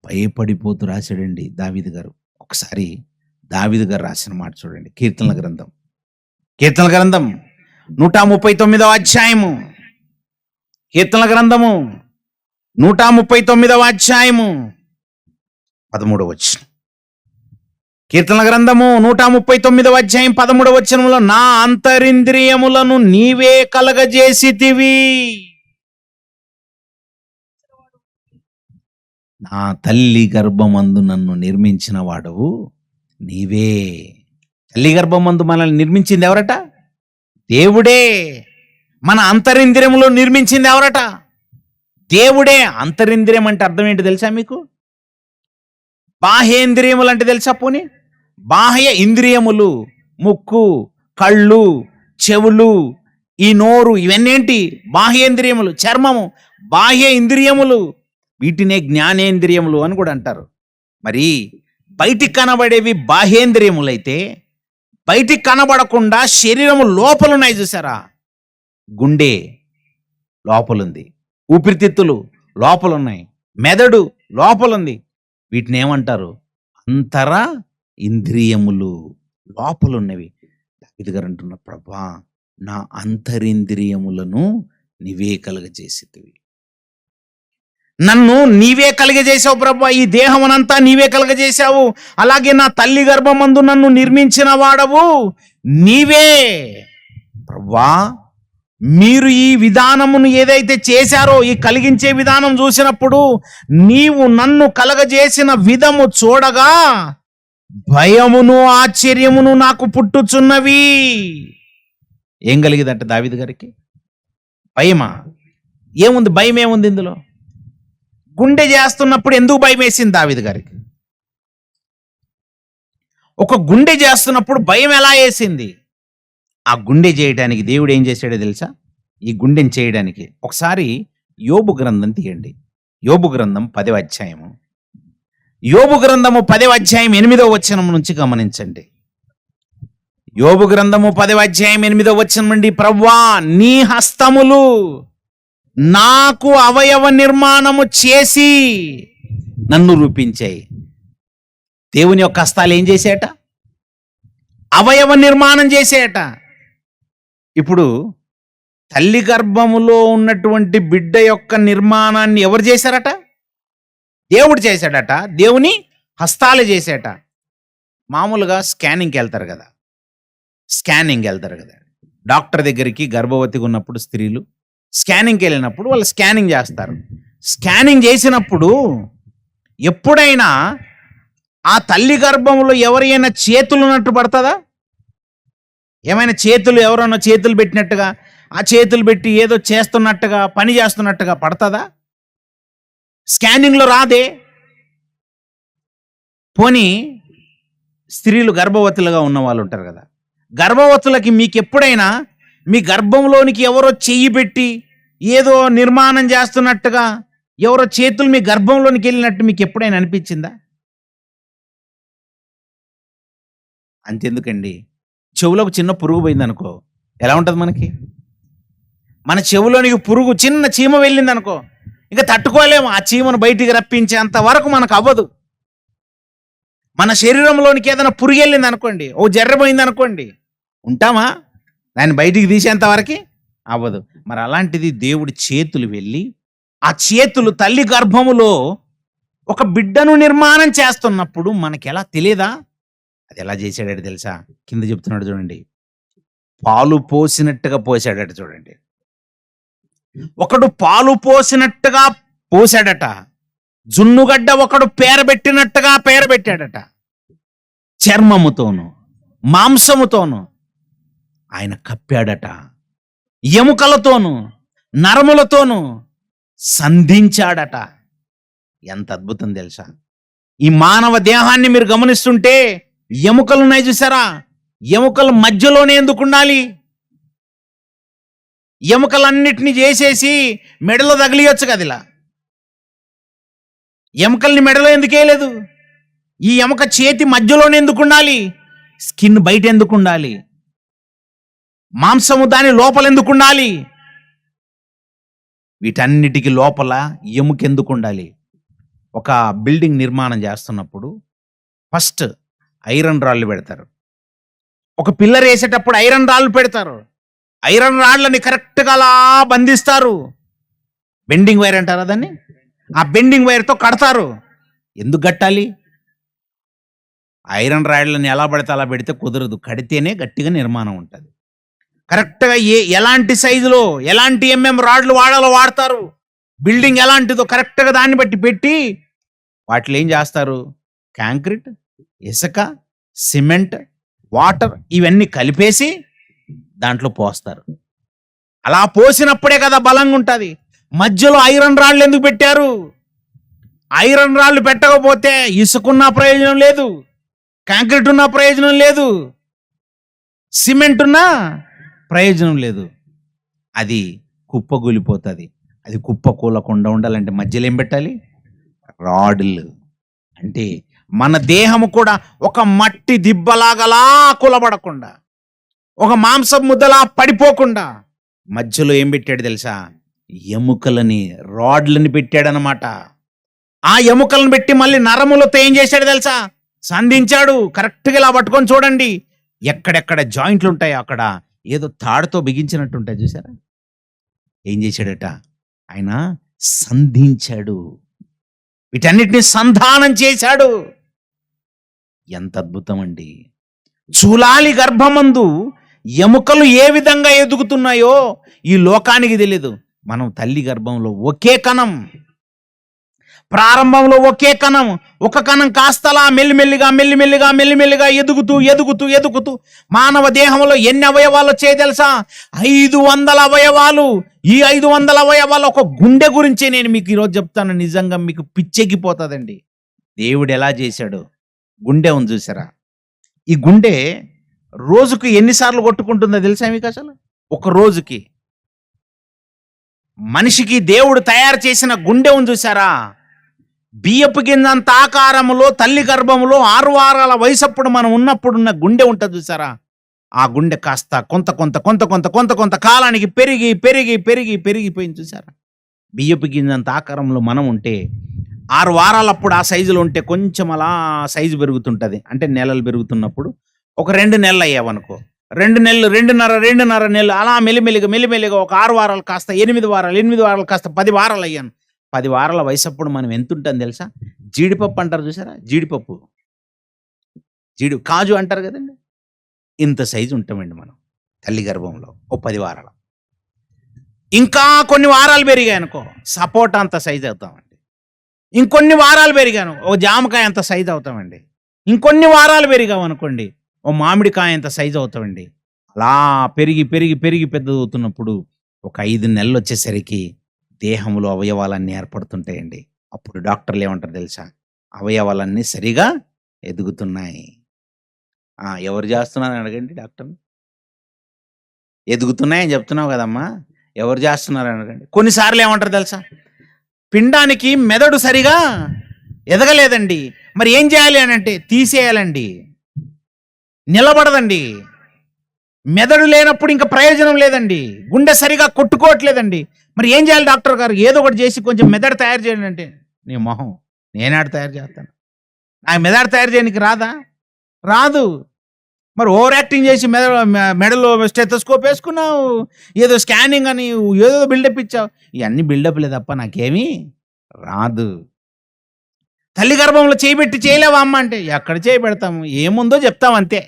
Speaker 1: భయపడిపోతూ రాశాడండి దావీదు గారు. ఒకసారి దావీదు గారు రాసిన మాట చూడండి. కీర్తనల గ్రంథం 139వ అధ్యాయము. కీర్తనల గ్రంథము 139వ అధ్యాయము 13వ వచనం. కీర్తనల గ్రంథము 139వ అధ్యాయం 13వ వచనంలో, నా అంతరింద్రియములను నీవే కలగజేసితివి, నా తల్లి గర్భమందు నన్ను నిర్మించిన వాడవు నీవే. తల్లి గర్భమందు మనల్ని నిర్మించింది ఎవరట? దేవుడే. మన అంతరింద్రియములో నిర్మించింది ఎవరట? దేవుడే. అంతరింద్రియం అంటే అర్థం ఏంటి తెలుసా మీకు? బాహ్యేంద్రియములు అంటే తెలుసా పోనీ? బాహ్య ఇంద్రియములు, ముక్కు, కళ్ళు, చెవులు, ఈ నోరు, ఇవన్నీ ఏంటి? బాహ్యేంద్రియములు. చర్మము బాహ్య ఇంద్రియములు. వీటినే జ్ఞానేంద్రియములు అని కూడా అంటారు. మరి బయటికి కనబడేవి బాహ్యేంద్రియములైతే, బయటికి కనబడకుండా శరీరము లోపలున్నాయి చూసారా? గుండె లోపలుంది, ఊపిరితిత్తులు లోపలున్నాయి, మెదడు లోపలుంది. వీటిని ఏమంటారు? అంతర ఇంద్రియములు, లోపలున్నవి. ఇదిగారు అంటున్న, ప్రభా నా అంతరింద్రియములను నీవే కలుగజేసితివి. నన్ను నీవే కలుగజేసావు ప్రభా, ఈ దేహమునంతా నీవే కలుగజేశావు. అలాగే నా తల్లి గర్భమందు నన్ను నిర్మించిన వాడవు నీవే. ప్రభా మీరు ఈ విధానమును ఏదైతే చేశారో, ఈ కలిగించే విధానం చూసినప్పుడు నీవు నన్ను కలగజేసిన విధము చూడగా భయమును ఆశ్చర్యమును నాకు పుట్టుచున్నవి. ఏం కలిగిదంట దావీదు గారికి? భయమా? ఏముంది? భయం ఏముంది ఇందులో? గుండె చేస్తున్నప్పుడు ఎందుకు భయం వేసింది దావీదు గారికి? ఒక గుండె చేస్తున్నప్పుడు భయం ఎలా వేసింది? ఆ గుండె చేయడానికి దేవుడు ఏం చేశాడో తెలుసా? ఈ గుండెని చేయడానికి ఒకసారి యోబు గ్రంథం తీయండి. యోబు గ్రంథం 10వ అధ్యాయము. యోబు గ్రంథము 10వ అధ్యాయం 8వ వచనం నుంచి గమనించండి. యోబు గ్రంథము 10వ అధ్యాయం 8వ వచనం నుండి, ప్రభువా నీ హస్తములు నాకు అవయవ నిర్మాణము చేసి నన్ను రూపించాయి. దేవుని యొక్క హస్తాలు ఏం చేసేట? అవయవ నిర్మాణం చేసేట. ఇప్పుడు తల్లి గర్భములో ఉన్నటువంటి బిడ్డ యొక్క నిర్మాణాన్ని ఎవరు చేశారట? దేవుడు చేశాడట. దేవుని హస్తాలు చేసేట. మామూలుగా స్కానింగ్కి వెళ్తారు కదా, డాక్టర్ దగ్గరికి గర్భవతిగా ఉన్నప్పుడు స్త్రీలు స్కానింగ్కి వెళ్ళినప్పుడు వాళ్ళు స్కానింగ్ చేస్తారు. స్కానింగ్ చేసినప్పుడు ఎప్పుడైనా ఆ తల్లి గర్భంలో ఎవరైనా చేతులు ఉన్నట్టు పడుతుందా? ఏమైనా చేతులు, ఎవరైనా చేతులు పెట్టినట్టుగా, ఆ చేతులు పెట్టి ఏదో చేస్తున్నట్టుగా, పని చేస్తున్నట్టుగా పడుతుందా? స్కానింగ్లో రాదే. పోనీ స్త్రీలు గర్భవతులుగా ఉన్న వాళ్ళు ఉంటారు కదా, గర్భవతులకి మీకు ఎప్పుడైనా మీ గర్భంలోనికి ఎవరో చెయ్యి పెట్టి ఏదో నిర్మాణం చేస్తున్నట్టుగా, ఎవరో చేతులు మీ గర్భంలోనికి వెళ్ళినట్టు మీకు ఎప్పుడైనా అనిపించిందా? అంతెందుకండి, చెవులకు చిన్న పురుగు పోయింది అనుకో, ఎలా ఉంటుంది మనకి? మన చెవులోనికి పురుగు, చిన్న చీమ వెళ్ళింది అనుకో, ఇంకా తట్టుకోలేము. ఆ చీమను బయటికి రప్పించేంత వరకు మనకు అవ్వదు. మన శరీరంలోనికి ఏదైనా పురుగు వెళ్ళింది అనుకోండి, ఓ జర్రపోయింది అనుకోండి, ఉంటామా? దాన్ని బయటికి తీసేంత వరకు అవ్వదు. మరి అలాంటిది దేవుడి చేతులు వెళ్ళి ఆ చేతులు తల్లి గర్భములో ఒక బిడ్డను నిర్మాణం చేస్తున్నప్పుడు మనకి ఎలా తెలియదా? అది ఎలా చేశాడట తెలుసా? కింద చెప్తున్నాడు చూడండి, పాలు పోసినట్టుగా పోసాడట. చూడండి, ఒకడు పాలు పోసినట్టుగా పోసాడట, జున్నుగడ్డ ఒకడు పేరబెట్టినట్టుగా పేరబెట్టాడట. చర్మముతోను మాంసముతోను ఆయన కప్పాడట, ఎముకలతోను నరములతోను సంధించాడట. ఎంత అద్భుతం తెలుసా? ఈ మానవ దేహాన్ని మీరు గమనిస్తుంటే ఎముకలు ఉన్నాయి చూసారా? ఎముకలు మధ్యలోనే ఎందుకు ఉండాలి? ఎముకలన్నిటినీ చేసేసి మెడలో తగిలియొచ్చు కదా. ఇలా ఎముకల్ని మెడలో ఎందుకు వేయలేదు? ఈ ఎముక చేతి మధ్యలోనే ఎందుకు ఉండాలి? స్కిన్ బయట ఎందుకు ఉండాలి? మాంసము దాని లోపల ఎందుకు ఉండాలి? వీటన్నిటికీ లోపల ఎముక ఎందుకు ఉండాలి? ఒక బిల్డింగ్ నిర్మాణం చేస్తున్నప్పుడు ఫస్ట్ ఐరన్ రాళ్ళు పెడతారు. ఒక పిల్లర్ వేసేటప్పుడు ఐరన్ రాళ్ళు పెడతారు. ఐరన్ రాళ్ళని కరెక్ట్గా అలా బంధిస్తారు. బెండింగ్ వైర్ అంటారా దాన్ని? ఆ బెండింగ్ వైర్తో కడతారు. ఎందుకు కట్టాలి? ఐరన్ రాళ్ళని ఎలా పడితే అలా పెడితే కుదరదు, కడితేనే గట్టిగా నిర్మాణం ఉంటుంది. కరెక్ట్గా ఎలాంటి సైజులో ఎలాంటి రాడ్లు వాడాలో వాడతారు. బిల్డింగ్ ఎలాంటిదో కరెక్ట్గా దాన్ని బట్టి పెట్టి వాటిలో ఏం చేస్తారు? కాంక్రీట్, ఇసుక, సిమెంట్, వాటర్ ఇవన్నీ కలిపేసి దాంట్లో పోస్తారు. అలా పోసినప్పుడే కదా బలంగా ఉంటుంది. మధ్యలో ఐరన్ రాళ్ళు ఎందుకు పెట్టారు? ఐరన్ రాళ్ళు పెట్టకపోతే ఇసుకున్న ప్రయోజనం లేదు, కాంక్రీట్ ఉన్న ప్రయోజనం లేదు, సిమెంట్ ఉన్నా ప్రయోజనం లేదు. అది కుప్పగూలిపోతుంది. అది కుప్ప కూలకుండా ఉండాలంటే మధ్యలో ఏం పెట్టాలి? రాడ్లు. అంటే మన దేహము కూడా ఒక మట్టి దిబ్బలాగలా కూలబడకుండా, ఒక మాంసం ముద్దలా పడిపోకుండా మధ్యలో ఏం పెట్టాడు తెలుసా? ఎముకలని, రాడ్లని పెట్టాడనమాట. ఆ ఎముకలను పెట్టి మళ్ళీ నరములతో ఏం చేశాడు తెలుసా? సంధించాడు. కరెక్ట్గా ఇలా పట్టుకొని చూడండి, ఎక్కడెక్కడ జాయింట్లు ఉంటాయో అక్కడ ఏదో తాడుతో బిగించినట్టు ఉంటాయి చూసారా. ఏం చేశాడట ఆయన? సంధించాడు, వీటన్నిటిని సంధానం చేశాడు. ఎంత అద్భుతం అండి! చూలాలి గర్భమందు ఎముకలు ఏ విధంగా ఎదుగుతున్నాయో ఈ లోకానికి తెలియదు. మనం తల్లి గర్భంలో ఒకే కణం, ప్రారంభంలో ఒకే కణం, ఒక కణం కాస్తలా మెల్లిమెల్లిగా మెల్లిమెల్లిగా మెల్లిమెల్లిగా ఎదుగుతూ ఎదుగుతూ ఎదుగుతూ మానవ దేహంలో ఎన్ని అవయవాలు వచ్చాయో తెలుసా? 500 అవయవాలు. ఈ 500 అవయవాలు ఒక గుండె గురించే నేను మీకు ఈరోజు చెప్తాను. నిజంగా మీకు పిచ్చెక్కిపోతుందండి. దేవుడు ఎలా చేశాడు? గుండె ఉంది చూసారా, ఈ గుండె రోజుకు ఎన్నిసార్లు కొట్టుకుంటుందో తెలుసా మీకు? అసలు ఒక రోజుకి మనిషికి దేవుడు తయారు చేసిన గుండె ఉంది చూసారా, బియ్యపు గింజంత ఆకారంలో తల్లి గర్భంలో 6 వారాల వయసప్పుడు మనం ఉన్నప్పుడున్న గుండె ఉంటుంది చూసారా, ఆ గుండె కాస్త కొంత కొంత కొంత కొంత కొంత కొంత కాలానికి పెరిగి పెరిగి పెరిగి పెరిగిపోయింది చూసారా. బియ్యపు గింజంత ఆకారంలో మనం ఉంటే 6 వారాలప్పుడు ఆ సైజులో ఉంటే కొంచెం అలా సైజు పెరుగుతుంటుంది. అంటే నెలలు పెరుగుతున్నప్పుడు ఒక 2 నెలలు అయ్యావనుకో, 2 నెలలు 2.5 నెలలు అలా మెల్లిమెల్లిగా మెల్లిమెల్లిగా ఒక 6 వారాలు కాస్త 8 వారాలు, 8 వారాలు కాస్త 10 వారాలు అయ్యాను. 10 వారాల వయసప్పుడు మనం ఎంత ఉంటుంది తెలుసా? జీడిపప్పు అంటారు చూసారా, జీడిపప్పు, కాజు అంటారు కదండి, ఇంత సైజు ఉంటామండి మనం తల్లి గర్భంలో ఓ 10 వారాలు. ఇంకా కొన్ని వారాలు పెరిగాయి అనుకో, సపోటా అంత సైజు అవుతామండి. ఇంకొన్ని వారాలు పెరిగాను, ఓ జామకాయ అంత సైజు అవుతామండి. ఇంకొన్ని వారాలు పెరిగాం అనుకోండి, ఓ మామిడికాయ అంత సైజు అవుతామండి. అలా పెరిగి పెరిగి పెరిగి పెద్దదవుతున్నప్పుడు ఒక 5 నెలలు వచ్చేసరికి దేహంలో అవయవాలన్నీ ఏర్పడుతుంటాయండి. అప్పుడు డాక్టర్లు ఏమంటారు తెలుసా? అవయవాలన్నీ సరిగా ఎదుగుతున్నాయి. ఎవరు చేస్తున్నారని అడగండి డాక్టర్ని. ఎదుగుతున్నాయని చెప్తున్నావు కదమ్మా, ఎవరు చేస్తున్నారని అడగండి. కొన్నిసార్లు ఏమంటారు తెలుసా? పిండానికి మెదడు సరిగా ఎదగలేదండి, మరి ఏం చేయాలి అని అంటే తీసేయాలండి, నిలబడదండి. మెదడు లేనప్పుడు ఇంకా ప్రయోజనం లేదండి, గుండె సరిగా కొట్టుకోవట్లేదండి, మరి ఏం చేయాలి డాక్టర్ గారు? ఏదో ఒకటి చేసి కొంచెం మెదడు తయారు చేయండి అంటే, నీ మొహం, నేనాడు తయారు చేస్తాను? నాకు మెదడు తయారు చేయడానికి రాదా? రాదు. మరి ఓవర్ యాక్టింగ్ చేసి మెడలో స్టెథోస్కోప్ వేసుకున్నావు, ఏదో స్కానింగ్ అని ఏదో బిల్డప్ ఇచ్చావు. ఇవన్నీ బిల్డప్లే తప్ప నాకేమీ రాదు. తల్లి గర్భంలో చేయబెట్టి చేయలేవా అమ్మ అంటే, ఎక్కడ చేయబెడతాము? ఏముందో చెప్తాం అంతే.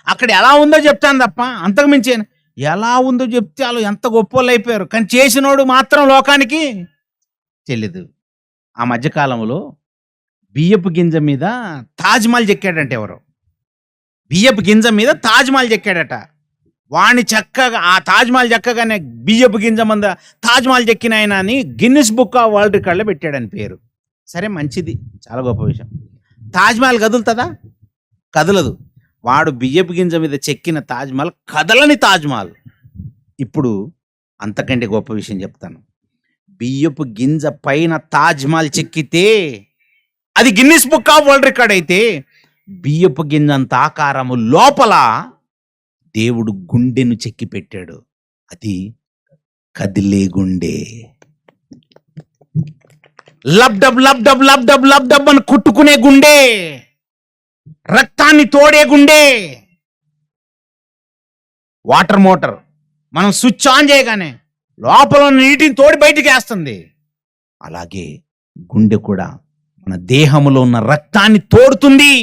Speaker 1: అక్కడ ఎలా ఉందో చెప్తాను తప్ప అంతకు మించి ఎలా ఉందో చెప్తే వాళ్ళు ఎంత గొప్ప వాళ్ళు అయిపోయారు, కానీ చేసినోడు మాత్రం లోకానికి తెలియదు. ఆ మధ్యకాలంలో బియ్యపు గింజ మీద తాజ్మహల్ చెక్కాడంటే ఎవరో, బియ్యపు గింజ మీద తాజ్మహల్ చెక్కాడట. వాణ్ణి చక్కగా ఆ తాజ్మహల్ చెక్కగానే బియ్యపు గింజ మంద తాజ్మహల్ చెక్కిన ఆయన అని గిన్నిస్ బుక్ ఆఫ్ వరల్డ్ రికార్డులో పెట్టాడని పేరు. సరే, మంచిది, చాలా గొప్ప విషయం. తాజ్మహల్ కదులుతుందా? కదలదు. వాడు బియ్యపు గింజ మీద చెక్కిన తాజ్మహల్ కదలని తాజ్మహల్. ఇప్పుడు అంతకంటే గొప్ప విషయం చెప్తాను. బియ్యపు గింజ పైన తాజ్మహల్ చెక్కితే అది Guinness book of world record అయితే, బియ్యపు గింజ అంత ఆకారము లోపల దేవుడు గుండెను చెక్కి పెట్టాడు. అది కదిలే గుండె. Lub dub lub dub lub dub lub dub అని కొట్టుకునే గుండె, రక్తాన్ని తోడే గుండె. వాటర్ మోటార్ మనం స్విచ్ ఆన్ చేయగానే లోపల నీటిని తోడి బయటికి వేస్తుంది. అలాగే గుండె కూడా మన దేహంలో ఉన్న రక్తాన్ని తోడుతుంది.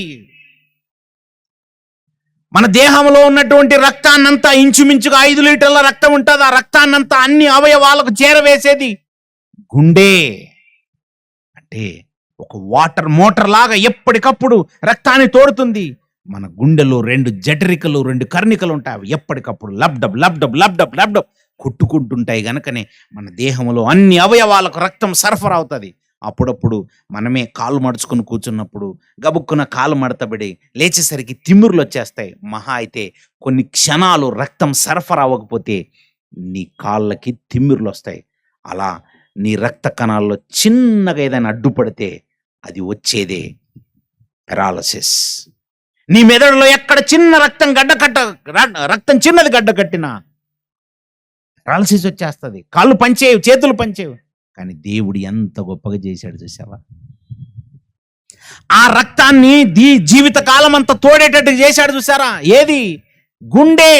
Speaker 1: మన దేహంలో ఉన్నటువంటి రక్తాన్నంతా ఇంచుమించుగా 5 లీటర్ల రక్తం ఉంటుంది. ఆ రక్తాన్నంతా అన్ని అవయవాలకు చేరవేసేది గుండె. అంటే ఒక వాటర్ మోటార్ లాగా ఎప్పటికప్పుడు రక్తాన్ని తోడుతుంది. మన గుండెలో 2 జఠరికలు 2 కర్ణికలు ఉంటాయి. అవి ఎప్పటికప్పుడు లబ్డబ్ లబ్డబ్ లబ్డబ్ లబ్డబ్ కొట్టుకుంటుంటాయి. గనుకనే మన దేహంలో అన్ని అవయవాలకు రక్తం సరఫరా అవుతుంది. అప్పుడప్పుడు మనమే కాళ్ళు మడుచుకుని కూర్చున్నప్పుడు గబుక్కున కాలు మడతబడి లేచేసరికి తిమ్మిరులు వచ్చేస్తాయి. మహా అయితే కొన్ని క్షణాలు రక్తం సరఫరా అవ్వకపోతే నీ కాళ్ళకి తిమ్మిరులు వస్తాయి. అలా నీ రక్త కణాల్లో చిన్నగా ఏదైనా అడ్డుపడితే అది వచ్చేదే పెరాలసిస్. నీ మెదడులో ఎక్కడ చిన్న రక్తం చిన్నది గడ్డ కట్టినా పెరాలసిస్ వచ్చేస్తుంది. కాళ్ళు పనిచేయవు, చేతులు పనిచేయవు. కానీ దేవుడు ఎంత గొప్పగా చేశాడు చూసావా? ఆ రక్తాన్ని జీవిత కాలం అంతా తోడేటట్టు చేశాడు చూసారా? ఏది? గుండె.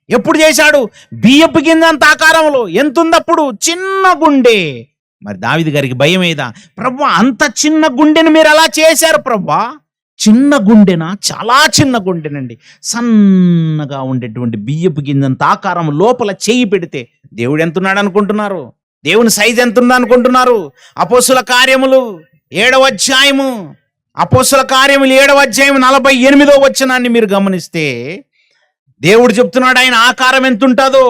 Speaker 1: ఎప్పుడు చేశాడు? బియ్యపు గింజంత ఆకారంలో. ఎంతుందప్పుడు? చిన్న గుండె. మరి దావీదు గారికి భయం ఏదా? ప్రభువా, అంత చిన్న గుండెని మీరు ఎలా చేశారు ప్రభువా? చిన్న గుండెనా? చాలా చిన్న గుండెనండి. సన్నగా ఉండేటువంటి బియ్యపు గింజంత ఆకారం లోపల చేయి పెడితే దేవుడు ఎంతున్నాడు అనుకుంటున్నారు? దేవుని సైజ్ ఎంతుందా అనుకుంటున్నారు? అపోస్తుల కార్యములు 7వ అధ్యాయము, అపోస్తుల కార్యములు 7వ అధ్యాయం 48వ వచనాన్ని మీరు గమనిస్తే దేవుడు చెప్తున్నాడు ఆయన ఆకారం ఎంతుంటుందో.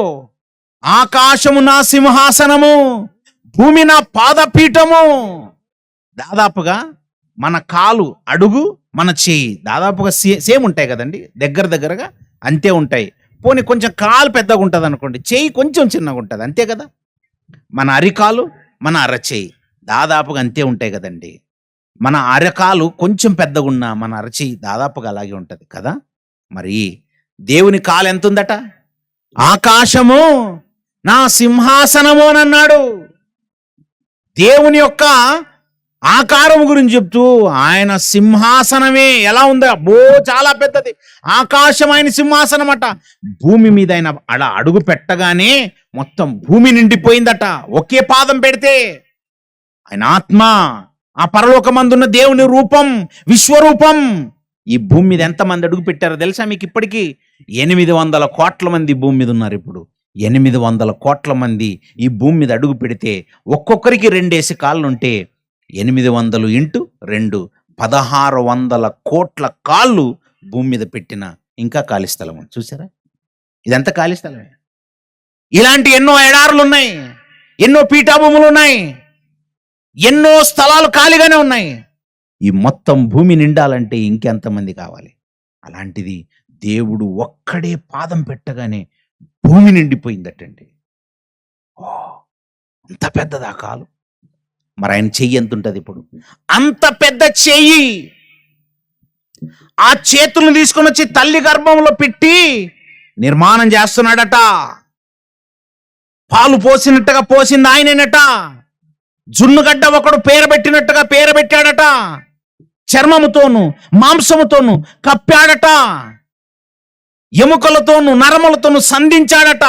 Speaker 1: ఆకాశము నా సింహాసనము, భూమి నా పాదపీఠము. దాదాపుగా మన కాలు అడుగు, మన చేయి దాదాపుగా సేమ్ ఉంటాయి కదండి, దగ్గరగా అంతే ఉంటాయి. పోనీ కొంచెం కాలు పెద్దగా ఉంటుంది అనుకోండి, చేయి కొంచెం చిన్నగా ఉంటుంది, అంతే కదా. మన అరికాలు, మన అరచేయి దాదాపుగా అంతే ఉంటాయి కదండి. మన అరకాలు కొంచెం పెద్దగా ఉన్న మన అరచేయి దాదాపుగా అలాగే ఉంటుంది కదా. మరి దేవుని కాలు ఎంత ఉందట? ఆకాశము నా సింహాసనము అని అన్నాడు. దేవుని యొక్క ఆకారం గురించి చెప్తూ ఆయన సింహాసనమే ఎలా ఉందో, అబ్బో చాలా పెద్దది. ఆకాశం ఆయన సింహాసనం అట. భూమి మీద ఆయన అలా అడుగు పెట్టగానే మొత్తం భూమి నిండిపోయిందట. ఒకే పాదం పెడితే ఆయన ఆత్మ, ఆ పరలోకమందున్న దేవుని రూపం, విశ్వరూపం. ఈ భూమి మీద ఎంతమంది అడుగు పెట్టారో తెలుసా మీకు? ఇప్పటికీ 800 కోట్ల మంది భూమి మీద ఉన్నారు. ఇప్పుడు 800 కోట్ల మంది ఈ భూమి మీద అడుగు పెడితే ఒక్కొక్కరికి 2 కాళ్ళుంటే 800 ఇంటూ 2 1600 కోట్ల కాళ్ళు భూమి మీద పెట్టిన ఇంకా ఖాళీ స్థలం ఉంది. చూసారా? ఇదంతా ఖాళీ స్థలమే. ఇలాంటి ఎన్నో ఎడారులు ఉన్నాయి, ఎన్నో పీఠాభూములు ఉన్నాయి, ఎన్నో స్థలాలు ఖాళీగానే ఉన్నాయి. ఈ మొత్తం భూమి నిండాలంటే ఇంకెంతమంది కావాలి? అలాంటిది దేవుడు ఒక్కడే పాదం పెట్టగానే భూమి నిండిపోయిందటండి. అంత పెద్దదా కాలు? మరి ఆయన చెయ్యి ఎంత ఉంటుంది ఇప్పుడు? అంత పెద్ద చెయ్యి. ఆ చేతులను తీసుకొని వచ్చి తల్లి గర్భంలో పెట్టి నిర్మాణం చేస్తున్నాడట. పాలు పోసినట్టుగా పోసింది ఆయనేనట. జున్నుగడ్డ ఒకడు పేరబెట్టినట్టుగా పేరబెట్టాడట. చర్మముతోను మాంసముతోను కప్పాడట. ఎముకలతోను నరములతోను సంధించాడట.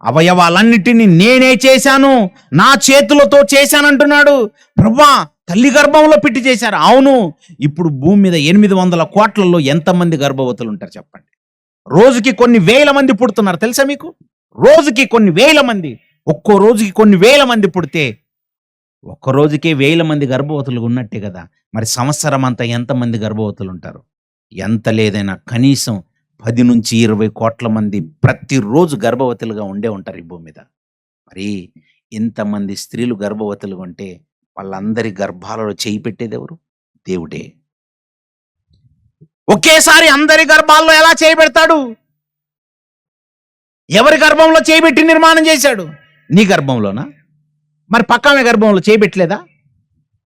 Speaker 1: అవయవాలన్నిటినీ నేనే చేశాను, నా చేతులతో చేశానంటున్నాడు. ప్రభువా, తల్లి గర్భంలో పెట్టి చేశారు. అవును. ఇప్పుడు భూమి మీద 800 కోట్లలో ఎంతమంది గర్భవతులు ఉంటారు చెప్పండి? రోజుకి కొన్ని వేల మంది పుడుతున్నారు తెలుసా మీకు? రోజుకి కొన్ని వేల మంది. ఒక్కో రోజుకి కొన్ని వేల మంది పుడితే ఒక్క రోజుకే 1000 మంది గర్భవతులు ఉన్నట్టే కదా. మరి సంవత్సరం అంతా ఎంతమంది గర్భవతులు ఉంటారు? ఎంత లేదైనా కనీసం 10 నుంచి 20 కోట్ల మంది ప్రతిరోజు గర్భవతులుగా ఉండే ఉంటారు ఈ భూమి మీద. మరి ఇంతమంది స్త్రీలు గర్భవతులుగా ఉంటే వాళ్ళందరి గర్భాలలో చేయి పెట్టేది ఎవరు? దేవుడే. ఒకేసారి అందరి గర్భాల్లో ఎలా చేయి పెడతాడు? ఎవరి గర్భంలో చేయి పెట్టి నిర్మాణం చేశాడు? నీ గర్భంలోనా? మరి పక్క ఆమె గర్భంలో చేయి పెట్టలేదా?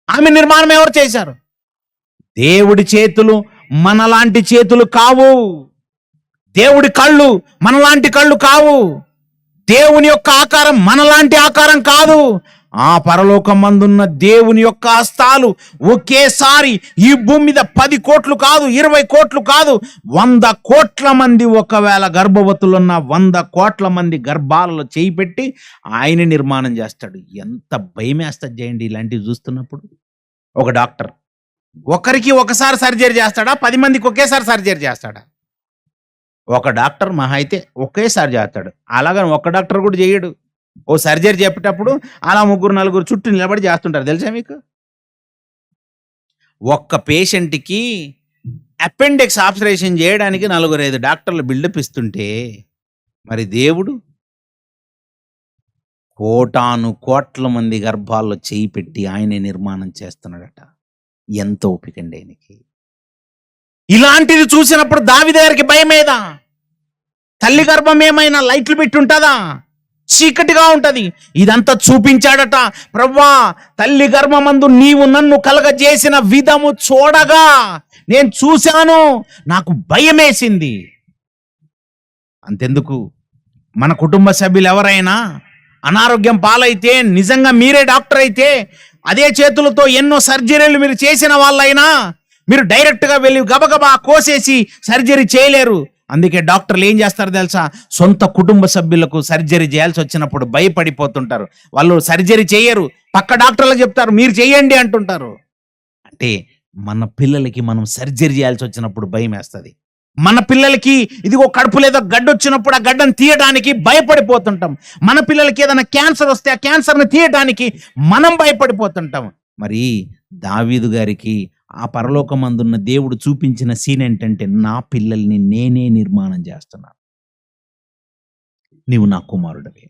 Speaker 1: ఆమె నిర్మాణం ఎవరు చేశారు? దేవుడి చేతులు మనలాంటి చేతులు కావు. దేవుడి కళ్ళు మనలాంటి కళ్ళు కావు. దేవుని యొక్క ఆకారం మనలాంటి ఆకారం కాదు. ఆ పరలోకమందున్న దేవుని యొక్క హస్తాలు ఒకేసారి ఈ భూమి మీద 10 కోట్లు కాదు, 20 కోట్లు కాదు, 100 కోట్ల మంది ఒకవేళ గర్భవతులున్న 100 కోట్ల మంది గర్భాలలో చేయి పెట్టి ఆయన నిర్మాణం చేస్తాడు. ఎంత భయమేస్తుంది చేయండి ఇలాంటివి చూస్తున్నప్పుడు. ఒక డాక్టర్ ఒకరికి ఒకసారి సర్జరీ చేస్తాడా? 10 మందికి ఒకేసారి సర్జరీ చేస్తాడా? ఒక డాక్టర్ మహా అయితే ఒకేసారి చేస్తాడు. అలాగని ఒక డాక్టర్ కూడా చేయడు. ఓ సర్జరీ చెప్పేటప్పుడు అలా 3-4 చుట్టూ నిలబడి చేస్తుంటారు తెలుసా మీకు? ఒక్క పేషెంట్కి అపెండిక్స్ ఆపరేషన్ చేయడానికి 4-5 డాక్టర్లు బిల్డప్ ఇస్తుంటే మరి దేవుడు కోటాను-కోట్ల మంది గర్భాల్లో చేయి పెట్టి ఆయనే నిర్మాణం చేస్తున్నాడట. ఎంత ఓపికండి ఆయనకి. ఇలాంటిది చూసినప్పుడు దావీదు గారికి భయమేదా? తల్లి గర్భం ఏమైనా లైట్లు పెట్టి ఉంటుందా? చీకటిగా ఉంటది. ఇదంతా చూపించాడట. ప్రభువా, తల్లి గర్భమందు నీవు నన్ను కలగజేసిన విధము చూడగా నేను చూశాను, నాకు భయమేసింది. అంతెందుకు, మన కుటుంబ సభ్యులు ఎవరైనా అనారోగ్యం పాలైతే, నిజంగా మీరే డాక్టర్ అయితే అదే చేతులతో ఎన్నో సర్జరీలు మీరు చేసిన వాళ్ళైనా మీరు డైరెక్ట్గా వెళ్ళి గబగబా కోసేసి సర్జరీ చేయలేరు. అందుకే డాక్టర్లు ఏం చేస్తారు తెలుసా? సొంత కుటుంబ సభ్యులకు సర్జరీ చేయాల్సి వచ్చినప్పుడు భయపడిపోతుంటారు. వాళ్ళు సర్జరీ చేయరు, పక్క డాక్టర్లకు చెప్తారు మీరు చేయండి అంటుంటారు. అంటే మన పిల్లలకి మనం సర్జరీ చేయాల్సి వచ్చినప్పుడు భయం వేస్తుంది. మన పిల్లలకి ఇదిగో కడుపు లేదా గడ్డ వచ్చినప్పుడు ఆ గడ్డను తీయడానికి భయపడిపోతుంటాం. మన పిల్లలకి ఏదైనా క్యాన్సర్ వస్తే ఆ క్యాన్సర్ని తీయడానికి మనం భయపడిపోతుంటాం. మరి దావీదు గారికి ఆ పరలోకమందున్న దేవుడు చూపించిన సీన్ ఏంటంటే, నా పిల్లల్ని నేనే నిర్మాణం చేస్తున్నాను, నీవు నా కుమారుడవే,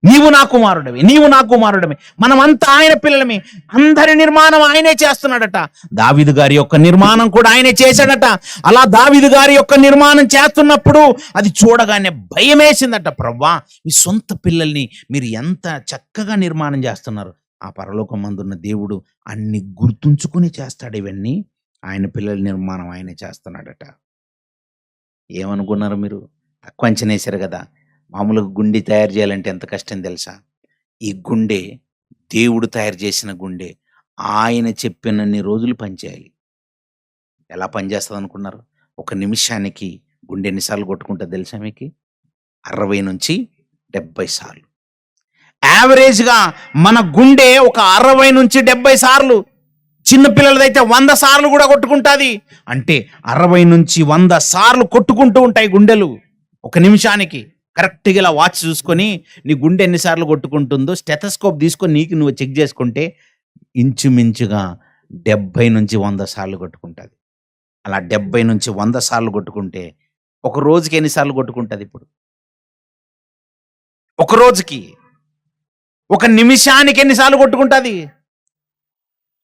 Speaker 1: నీవు నా కుమారుడవి, నీవు నా కుమారుడవి. మనమంతా ఆయన పిల్లలమే. అందరి నిర్మాణం ఆయనే చేస్తున్నాడట. దావీదు గారి యొక్క నిర్మాణం కూడా ఆయనే చేశాడట. అలా దావీదు గారి యొక్క నిర్మాణం చేస్తున్నప్పుడు అది చూడగానే భయం వేసిందట. ప్రవ్వా, మీ సొంత పిల్లల్ని మీరు ఎంత చక్కగా నిర్మాణం చేస్తున్నారు. ఆ పరలోకమందున్న దేవుడు అన్ని గుర్తుంచుకుని చేస్తాడు ఇవన్నీ. ఆయన పిల్లల నిర్మాణం ఆయనే చేస్తున్నాడట. ఏమనుకున్నారు మీరు? తక్కువ అంచనేశారు కదా. మామూలుగా గుండె తయారు చేయాలంటే ఎంత కష్టం తెలుసా? ఈ గుండె దేవుడు తయారు చేసిన గుండె ఆయన చెప్పినన్ని రోజులు పనిచేయాలి. ఎలా పనిచేస్తుంది అనుకున్నారు? ఒక నిమిషానికి గుండె ఎన్నిసార్లు కొట్టుకుంటుంది తెలుసా మీకు? 60 నుంచి 70 సార్లు. యావరేజ్గా మన గుండె ఒక 60 నుంచి 70 సార్లు, చిన్నపిల్లలదైతే 100 సార్లు కూడా కొట్టుకుంటుంది. అంటే 60 నుంచి 100 సార్లు కొట్టుకుంటూ ఉంటాయి గుండెలు ఒక నిమిషానికి. కరెక్ట్గా ఇలా వాచ్ చూసుకొని నీ గుండె ఎన్నిసార్లు కొట్టుకుంటుందో స్టెథోస్కోప్ తీసుకొని నీకు నువ్వు చెక్ చేసుకుంటే ఇంచుమించుగా 70 నుంచి 100 సార్లు కొట్టుకుంటుంది. అలా 70 నుంచి 100 సార్లు కొట్టుకుంటే ఒక రోజుకి ఎన్నిసార్లు కొట్టుకుంటుంది? ఇప్పుడు ఒక రోజుకి, ఒక నిమిషానికి ఎన్నిసార్లు కొట్టుకుంటుంది?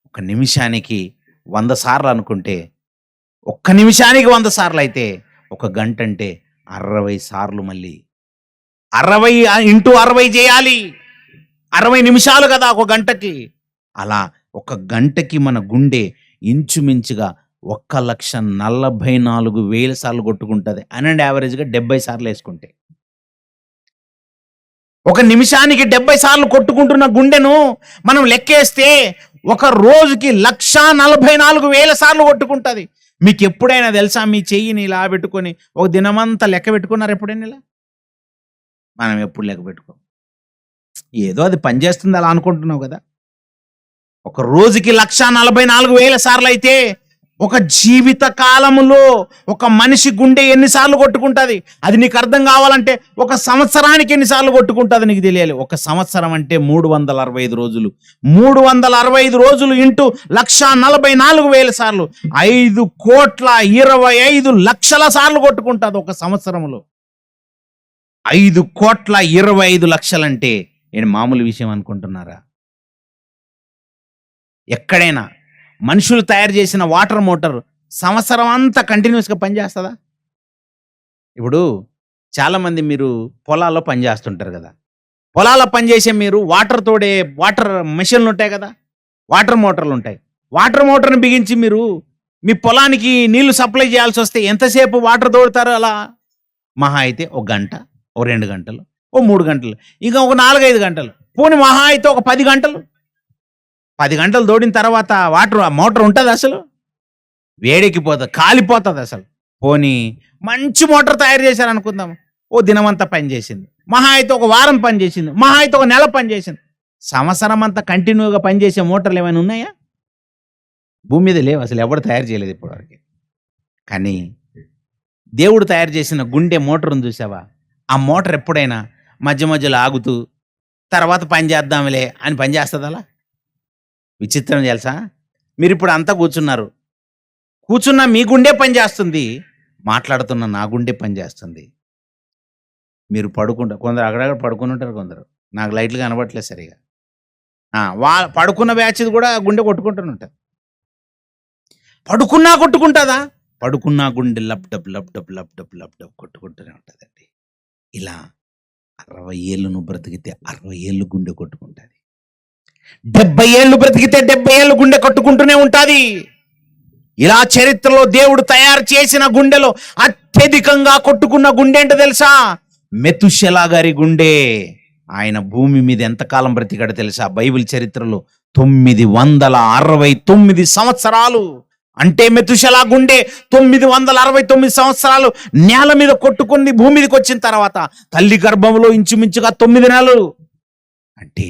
Speaker 1: ఒక నిమిషానికి 100 సార్లు అనుకుంటే, ఒక్క నిమిషానికి 100 సార్లు అయితే ఒక గంట అంటే 60 సార్లు. మళ్ళీ 60 ఇంటూ 60 చేయాలి. 60 నిమిషాలు కదా ఒక గంటకి. అలా ఒక గంటకి మన గుండె ఇంచుమించుగా 1,44,000 సార్లు కొట్టుకుంటుంది. అనండి యావరేజ్గా 70 సార్లు వేసుకుంటే. ఒక నిమిషానికి 70 సార్లు కొట్టుకుంటున్న గుండెను మనం లెక్కేస్తే ఒక రోజుకి 1,44,000 సార్లు కొట్టుకుంటుంది. మీకు ఎప్పుడైనా తెలుసా? మీ చెయ్యిని ఇలా పెట్టుకొని ఒక దినమంతా లెక్క పెట్టుకున్నారు ఎప్పుడైనా? ఇలా మనం ఎప్పుడు లెక్క పెట్టుకోం. ఏదో అది పనిచేస్తుంది అలా అనుకుంటున్నావు కదా. ఒక రోజుకి 1,44,000 సార్లు అయితే ఒక జీవిత కాలములో ఒక మనిషి గుండె ఎన్నిసార్లు కొట్టుకుంటుంది? అది నీకు అర్థం కావాలంటే ఒక సంవత్సరానికి ఎన్నిసార్లు కొట్టుకుంటుంది నీకు తెలియాలి. ఒక సంవత్సరం అంటే 365 రోజులు. 365 రోజులు ఇంటూ 1,44,000 సార్లు 5,25,00,000 సార్లు కొట్టుకుంటుంది ఒక సంవత్సరంలో. 5,25,00,000 అంటే నేను మామూలు విషయం అనుకుంటున్నారా? ఎక్కడైనా మనుషులు తయారు చేసిన వాటర్ మోటార్ సంవత్సరం అంతా కంటిన్యూస్గా పనిచేస్తుందా? ఇప్పుడు చాలామంది మీరు పొలాల్లో పనిచేస్తుంటారు కదా. పొలాల్లో పనిచేసే మీరు వాటర్ మెషిన్లు ఉంటాయి కదా, వాటర్ మోటార్లు ఉంటాయి. వాటర్ మోటార్ని బిగించి మీరు మీ పొలానికి నీళ్లు సప్లై చేయాల్సి వస్తే ఎంతసేపు వాటర్ తోడుతారు? అలా మహా అయితే ఒక గంట, ఓ 2 గంటలు, ఓ 3 గంటలు, ఇంకా ఒక 4-5 గంటలు, పోనీ మహా అయితే ఒక 10 గంటలు. 10 గంటలు తోడిన తర్వాత మోటార్ ఉంటుంది అసలు? వేడెక్కిపోతుంది, కాలిపోతుంది అసలు. పోనీ మంచి మోటార్ తయారు చేశారు అనుకుందాం, ఓ దినమంతా పనిచేసింది, మహా అయితే ఒక వారం పనిచేసింది, మహా అయితే ఒక నెల పనిచేసింది. సంవత్సరం అంతా కంటిన్యూగా పనిచేసే మోటార్లు ఏమైనా ఉన్నాయా? భూమి మీద లేవు, అసలు ఎవరు తయారు చేయలేదు ఇప్పటివరకు. కానీ దేవుడు తయారు చేసిన గుండె మోటార్ను చూసావా? ఆ మోటార్ ఎప్పుడైనా మధ్య మధ్యలో ఆగుతూ తర్వాత పని చేద్దాంలే అని పని చేస్తుంది అలా? విచిత్రం తెలుసా? మీరు ఇప్పుడు అంతా కూర్చున్న మీ గుండె పని చేస్తుంది, మాట్లాడుతున్న నా గుండె పని చేస్తుంది. మీరు కొందరు అక్కడక్కడ పడుకుని ఉంటారు, కొందరు నాకు లైట్లు కనబడట్లేదు సరిగా. పడుకున్న బ్యాచ్ కూడా గుండె కొట్టుకుంటూనే ఉంటుంది. పడుకున్నా కొట్టుకుంటుందా? పడుకున్నా గుండె lub dub lub dub lub dub lub dub కొట్టుకుంటూనే ఉంటుందండి. ఇలా 60 ఏళ్ళు నువ్వు బ్రతికితే 60 ఏళ్ళు గుండె కొట్టుకుంటుంది. 70 ఏళ్ళు బ్రతికితే 70 ఏళ్ళు గుండె కొట్టుకుంటూనే ఉంటుంది. ఇలా చరిత్రలో దేవుడు తయారు చేసిన గుండెలో అత్యధికంగా కొట్టుకున్న గుండె ఏంటో తెలుసా? మెతుషెలా గారి గుండె. ఆయన భూమి మీద ఎంతకాలం బ్రతికాడో తెలుసా? బైబిల్ చరిత్రలో 969 సంవత్సరాలు. అంటే మెతుషెలా గుండె 969 సంవత్సరాలు నేల మీద కొట్టుకుని భూమి మీదకి వచ్చిన తర్వాత తల్లి గర్భంలో ఇంచుమించుగా 9 నెలలు, అంటే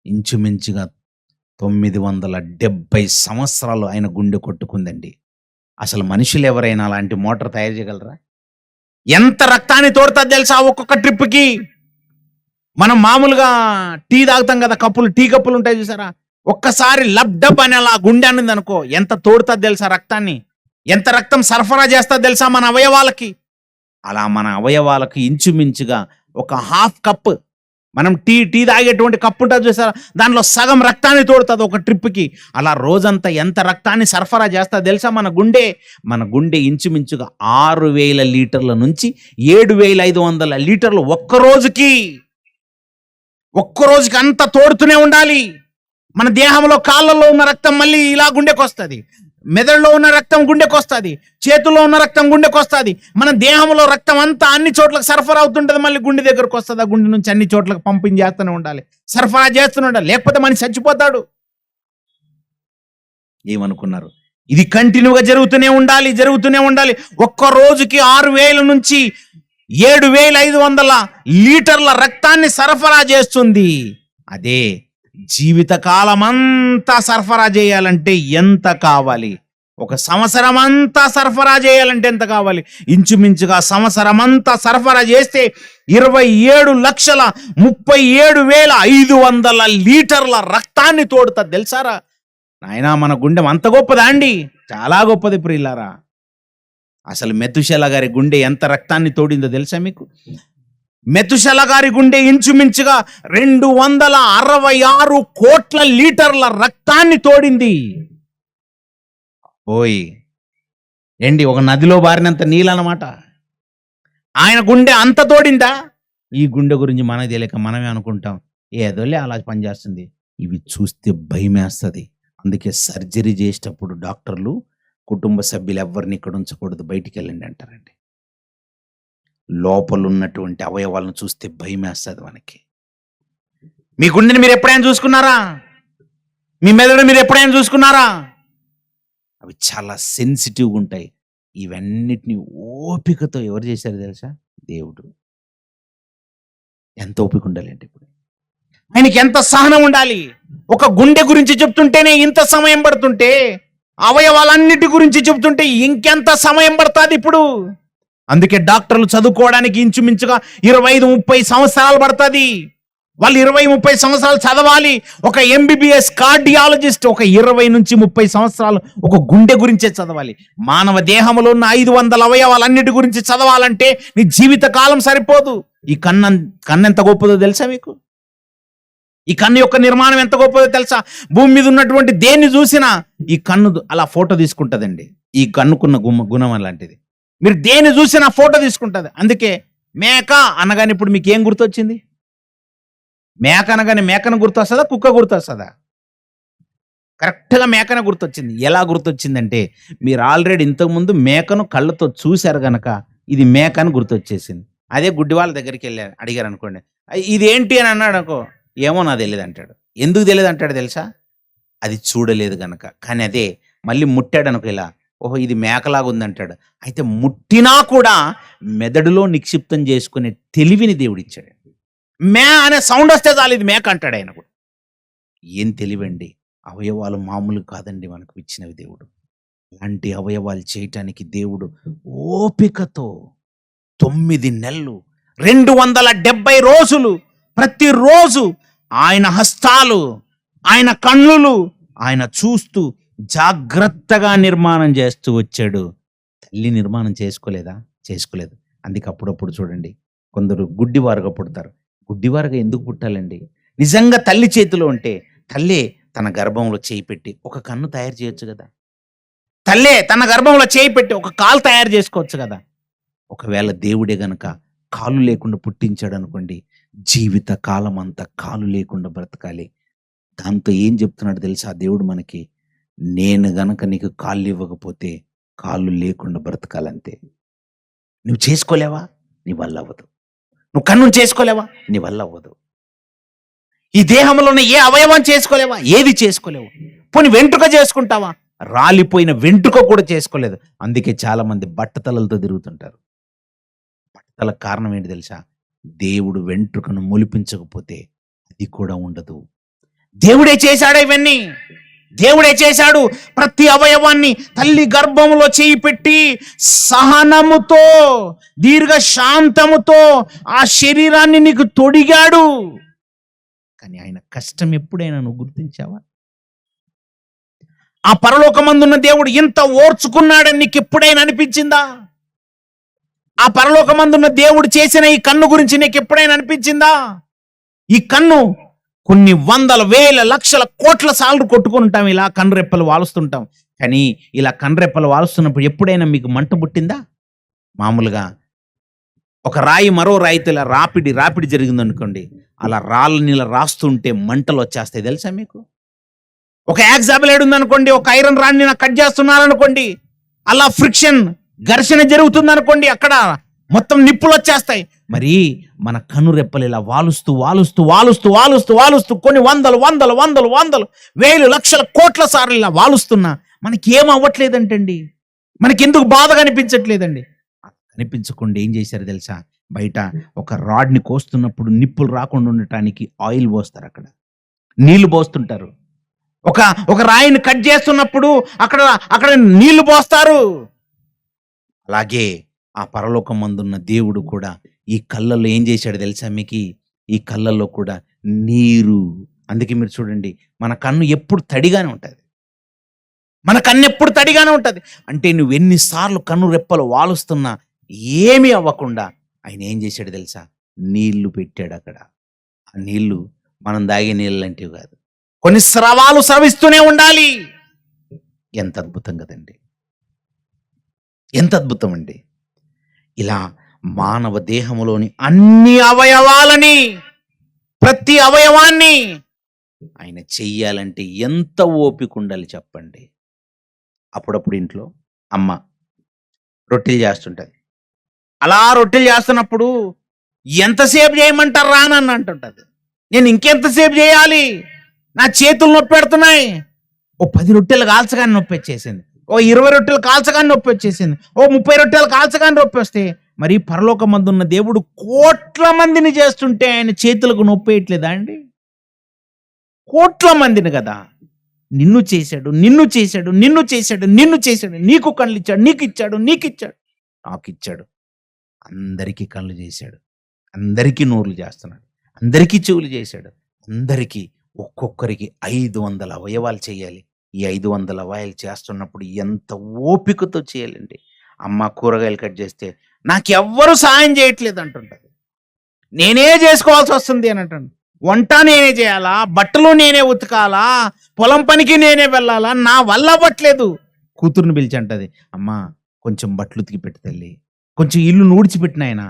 Speaker 1: ఇంచుమించుగా 970 సంవత్సరాలు ఆయన గుండె కొట్టుకుందండి. అసలు మనుషులు ఎవరైనా అలాంటి మోటార్ తయారు చేయగలరా? ఎంత రక్తాన్ని తోడుతుంది తెలుసా ఒక్కొక్క ట్రిప్కి? మనం మామూలుగా టీ తాగుతాం కదా, కప్పులు, టీ కప్పులు ఉంటాయి చూసారా, ఒక్కసారి లబ్ డబ్ అని అలా గుండె అన్నది అనుకో, ఎంత తోడుతుంది తెలుసా రక్తాన్ని, ఎంత రక్తం సరఫరా చేస్తుంది తెలుసా మన అవయవాలకి. అలా మన అవయవాలకి ఇంచుమించుగా ఒక హాఫ్ కప్, మనం టీ తాగేటువంటి కప్పు ఉంటుంది చూసారా, దానిలో సగం రక్తాన్ని తోడుతుంది ఒక ట్రిప్కి. అలా రోజంతా ఎంత రక్తాన్ని సరఫరా చేస్తుంది తెలుసా మన గుండె ఇంచుమించుగా 6,000 లీటర్ల నుంచి 7,500 లీటర్లు ఒక్కరోజుకి అంత తోడుతూనే ఉండాలి. మన దేహంలో కాళ్ళల్లో ఉన్న రక్తం మళ్ళీ ఇలా గుండెకి వస్తుంది, మెదడులో ఉన్న రక్తం గుండెకి వస్తుంది, చేతుల్లో ఉన్న రక్తం గుండెకి వస్తుంది. మన దేహంలో రక్తం అంతా అన్ని చోట్లకు సరఫరా అవుతుంటుంది, మళ్ళీ గుండె దగ్గరకు వస్తుంది. ఆ గుండె నుంచి అన్ని చోట్లకు పంపింగ్ చేస్తూనే ఉండాలి, సరఫరా చేస్తూనే ఉండాలి, లేకపోతే మనిషి చచ్చిపోతాడు. ఏమనుకున్నారు? ఇది కంటిన్యూగా జరుగుతూనే ఉండాలి. ఒక్క రోజుకి 6,000 నుంచి 7,500 లీటర్ల రక్తాన్ని సరఫరా చేస్తుంది. అదే జీవితకాలం అంతా సరఫరా చేయాలంటే ఎంత కావాలి? ఒక సంవత్సరం అంతా సరఫరా చేయాలంటే ఎంత కావాలి? ఇంచుమించుగా సంవత్సరం అంతా సరఫరా చేస్తే 27,37,500 లీటర్ల రక్తాన్ని తోడుతుంది తెలుసారా? నాయనా, మన గుండె అంత గొప్పదా అండి? చాలా గొప్పది ప్రియులారా. అసలు మెతుషెల గారి గుండె ఎంత రక్తాన్ని తోడిందో తెలుసా మీకు? మెతుషెల గారి గుండె ఇంచుమించుగా 266 కోట్ల లీటర్ల రక్తాన్ని తోడింది. ఏంటి, ఒక నదిలో బారినంత నీళ్ళనమాట. ఆయన గుండె అంత తోడిందా? ఈ గుండె గురించి మనకు తెలియక మనమే అనుకుంటాం, ఏదోలే అలా పనిచేస్తుంది. ఇవి చూస్తే భయమేస్తుంది. అందుకే సర్జరీ చేసేటప్పుడు డాక్టర్లు కుటుంబ సభ్యులు ఎవరిని ఇక్కడ ఉంచకూడదు, బయటికి వెళ్ళండి అంటారండి. లోపల ఉన్నటువంటి అవయవాలను చూస్తే భయమేస్తుంది మనకి. మీ గుండెని మీరు ఎప్పుడైనా చూసుకున్నారా? మీ మెదడు మీరు ఎప్పుడైనా చూసుకున్నారా? అవి చాలా సెన్సిటివ్గా ఉంటాయి. ఇవన్నిటిని ఓపికతో ఎవరు చేశారు తెలుసా? దేవుడు. ఎంత ఓపిక ఉండాలంటే ఇప్పుడు ఆయనకి ఎంత సహనం ఉండాలి. ఒక గుండె గురించి చెప్తుంటేనే ఇంత సమయం పడుతుంటే, అవయవాలన్నిటి గురించి చెప్తుంటే ఇంకెంత సమయం పడుతుంది ఇప్పుడు. అందుకే డాక్టర్లు చదువుకోవడానికి ఇంచుమించుగా 25-30 సంవత్సరాలు పడుతుంది. వాళ్ళు 20-30 సంవత్సరాలు చదవాలి. ఒక ఎంబీబీఎస్ కార్డియాలజిస్ట్ ఒక 20 నుంచి 30 సంవత్సరాలు ఒక గుండె గురించే చదవాలి. మానవ దేహంలో ఉన్న 500 అవయవాలన్నిటి గురించి చదవాలంటే నీ జీవిత కాలం సరిపోదు. ఈ కన్ను ఎంత గొప్పదో తెలుసా మీకు? ఈ కన్ను యొక్క నిర్మాణం ఎంత గొప్పదో తెలుసా? భూమి మీద ఉన్నటువంటి దేన్ని చూసినా ఈ కన్ను అలా ఫోటో తీసుకుంటుందండి. ఈ కన్నుకున్న గుణం అలాంటిది. మీరు దేన్ని చూసినా ఫోటో తీసుకుంటుంది. అందుకే మేక అనగానే ఇప్పుడు మీకు ఏం గుర్తొచ్చింది? మేక అనగానే మేకను గుర్తొస్తుందా, కుక్క గుర్తొస్తుందా? కరెక్ట్గా మేకనే గుర్తొచ్చింది. ఎలా గుర్తొచ్చిందంటే, మీరు ఆల్రెడీ ఇంతకుముందు మేకను కళ్ళతో చూశారు గనక ఇది మేక అని గుర్తొచ్చేసింది. అదే గుడ్డి వాళ్ళ దగ్గరికి వెళ్ళారు, అడిగారు అనుకోండి, ఇదేంటి అని అన్నాడు అనుకో, ఏమో నాకు తెలియదు అంటాడు. ఎందుకు తెలియదు అంటాడు తెలుసా? అది చూడలేదు గనక. కానీ అదే మళ్ళీ ముట్టాడు అనుకో, ఇలా ఓహో ఇది మేకలాగా ఉందంటాడు. అయితే ముట్టినా కూడా మెదడులో నిక్షిప్తం చేసుకునే తెలివిని దేవుడిచ్చాడు. మే అనే సౌండ్ వస్తే చాలు ఇది మేక అంటాడు ఆయన కూడా. ఏం తెలివండి! అవయవాలు మామూలు కాదండి మనకు ఇచ్చినవి దేవుడు. అలాంటి అవయవాలు చేయటానికి దేవుడు ఓపికతో 9 నెలలు 270 రోజులు ప్రతిరోజు ఆయన హస్తాలు, ఆయన కన్నులు ఆయన చూస్తూ జాగ్రత్తగా నిర్మాణం చేస్తూ వచ్చాడు. తల్లి నిర్మాణం చేసుకోలేదు. అందుకే అప్పుడప్పుడు చూడండి, కొందరు గుడ్డివారుగా పుడతారు. గుడ్డివారుగా ఎందుకు పుట్టాలండి? నిజంగా తల్లి చేతిలో ఉంటే తల్లే తన గర్భంలో చేయి పెట్టి ఒక కన్ను తయారు చేయొచ్చు కదా. తల్లే తన గర్భంలో చేయి పెట్టి ఒక కాలు తయారు చేసుకోవచ్చు కదా. ఒకవేళ దేవుడే గనక కాలు లేకుండా పుట్టించాడు అనుకోండి, జీవిత కాలం అంతా కాలు లేకుండా బ్రతకాలి. దాంతో ఏం చెప్తున్నాడు తెలుసా దేవుడు మనకి? నేను గనక నీకు కాళ్ళు ఇవ్వకపోతే కాళ్ళు లేకుండా బ్రతకాలంతే. నువ్వు చేసుకోలేవా? నీ వల్ల అవ్వదు. నువ్వు కన్ను చేసుకోలేవా? నీ వల్ల అవ్వదు. ఈ దేహంలో ఉన్న ఏ అవయవం చేసుకోలేవా? ఏది చేసుకోలేవు. పోనీ వెంట్రుక చేసుకుంటావా? రాలిపోయిన వెంట్రుక కూడా చేసుకోలేదు. అందుకే చాలా మంది బట్టతలలతో తిరుగుతుంటారు. బట్టతలకు కారణం ఏంటి తెలుసా? దేవుడు వెంట్రుకను మొలిపించకపోతే అది కూడా ఉండదు. దేవుడే చేశాడు ఇవన్నీ. దేవుడే చేశాడు. ప్రతి అవయవాన్ని తల్లి గర్భములో చేయి పెట్టి సహనముతో, దీర్ఘ శాంతముతో ఆ శరీరాన్ని నీకు తొడిగాడు. కానీ ఆయన కష్టం ఎప్పుడైనా నువ్వు గుర్తించావా? ఆ పరలోకమందున్న దేవుడు ఇంత ఓర్చుకున్నాడని నీకు ఎప్పుడైనా అనిపించిందా? ఆ పరలోకమందున్న దేవుడు చేసిన ఈ కన్ను గురించి నీకు ఎప్పుడైనా అనిపించిందా? ఈ కన్ను కొన్ని వందల వేల లక్షల కోట్ల సార్లు కొట్టుకుని ఉంటాం, ఇలా కన్నురెప్పలు వాలుస్తుంటాం. కానీ ఇలా కన్నురెప్పలు వాలుస్తున్నప్పుడు ఎప్పుడైనా మీకు మంట పుట్టిందా? మామూలుగా ఒక రాయి మరో రాయితో ఇలా రాపిడి జరిగిందనుకోండి, అలా రాళ్ళని ఇలా రాస్తుంటే మంటలు వచ్చేస్తాయి. తెలుసా మీకు? ఒక యాక్సాబిలేడ్ ఉందనుకోండి, ఒక ఐరన్ రాడ్ని కట్ చేస్తున్నారనుకోండి, అలా ఫ్రిక్షన్, ఘర్షణ జరుగుతుంది అనుకోండి, అక్కడ మొత్తం నిప్పులు వచ్చేస్తాయి. మరి మన కనురెప్పలు ఇలా వాలుస్తూ వాలుస్తూ వాలుస్తూ వాలుస్తూ వాలుస్తూ కొన్ని వందలు వందలు వందలు వందలు వేలు లక్షల కోట్ల సార్లు ఇలా వాలుస్తున్నా మనకి ఏం అవ్వట్లేదంటండి. మనకి ఎందుకు బాధగా అనిపించట్లేదండి? అనిపించకుండా ఏం చేశారు తెలుసా? బయట ఒక రాడ్ని కోస్తున్నప్పుడు నిప్పులు రాకుండా ఉండటానికి ఆయిల్ పోస్తారు, అక్కడ నీళ్లు పోస్తుంటారు. ఒక రాయిని కట్ చేస్తున్నప్పుడు అక్కడ నీళ్లు పోస్తారు. అలాగే ఆ పరలోకమందున్న దేవుడు కూడా ఈ కళ్ళల్లో ఏం చేశాడు తెలుసా మీకు? ఈ కళ్ళల్లో కూడా నీరు. అందుకే మీరు చూడండి, మన కన్ను ఎప్పుడు తడిగానే ఉంటుంది. మన కన్ను ఎప్పుడు తడిగానే ఉంటుంది. అంటే నువ్వు ఎన్నిసార్లు కన్ను రెప్పలు వాలుస్తున్నా ఏమీ అవ్వకుండా ఆయన ఏం చేశాడు తెలుసా? నీళ్లు పెట్టాడు అక్కడ. ఆ నీళ్లు మనం తాగే నీళ్ళు లాంటివి కాదు, కొన్ని స్రవాలు స్రవిస్తూనే ఉండాలి. ఎంత అద్భుతం కదండి! ఎంత అద్భుతం అండి! ఇలా మానవ దేహములోని అన్ని అవయవాలని, ప్రతి అవయవాన్ని ఆయన చెయ్యాలంటే ఎంత ఓపిక ఉండాలి చెప్పండి. అప్పుడప్పుడు ఇంట్లో అమ్మ రొట్టెలు చేస్తుంటది. అలా రొట్టెలు చేస్తున్నప్పుడు ఎంతసేపు చేయమంటారు రా అని అంటుంటది. నేను ఇంకెంతసేపు చేయాలి, నా చేతులు నొప్పి పెడుతున్నాయి. ఓ 10 రొట్టెలు కాల్చగానే నొప్పి వచ్చేసింది, ఓ 20 రొట్టెలు కాల్చగానే నొప్పి వచ్చేసింది, ఓ 30 రొట్టెలు కాల్చగానే నొప్పి వస్తే, మరి పరలోకమందున్న దేవుడు కోట్ల మందిని చేస్తుంటే ఆయన చేతులకు నొప్పి వేయట్లేదా అండి? కోట్ల మందిని కదా. నిన్ను చేశాడు, నిన్ను చేశాడు, నిన్ను చేశాడు, నిన్ను చేశాడు. నీకు కళ్ళు ఇచ్చాడు, నీకు ఇచ్చాడు, నీకు ఇచ్చాడు, నాకు ఇచ్చాడు. అందరికీ కళ్ళు చేశాడు, అందరికీ నోర్లు చేస్తున్నాడు, అందరికీ చెవులు చేశాడు. అందరికీ ఒక్కొక్కరికి 500 అవయవాలు చేయాలి. ఈ 500 అవయవాలు చేస్తున్నప్పుడు ఎంత ఓపికతో చేయాలండి. అమ్మ కూరగాయలు కట్ చేస్తే నాకెవ్వరు సాయం చేయట్లేదు అంటుంటది, నేనే చేసుకోవాల్సి వస్తుంది అని అంటాను. వంట నేనే చేయాలా, బట్టలు నేనే ఉతకాలా, పొలం పనికి నేనే వెళ్ళాలా, నా వల్ల అవ్వట్లేదు. కూతురుని పిలిచి అంటది, అమ్మ కొంచెం బట్టలు ఉతికి పెట్టి తల్లి, కొంచెం ఇల్లు నూడిచిపెట్టిన. ఆయన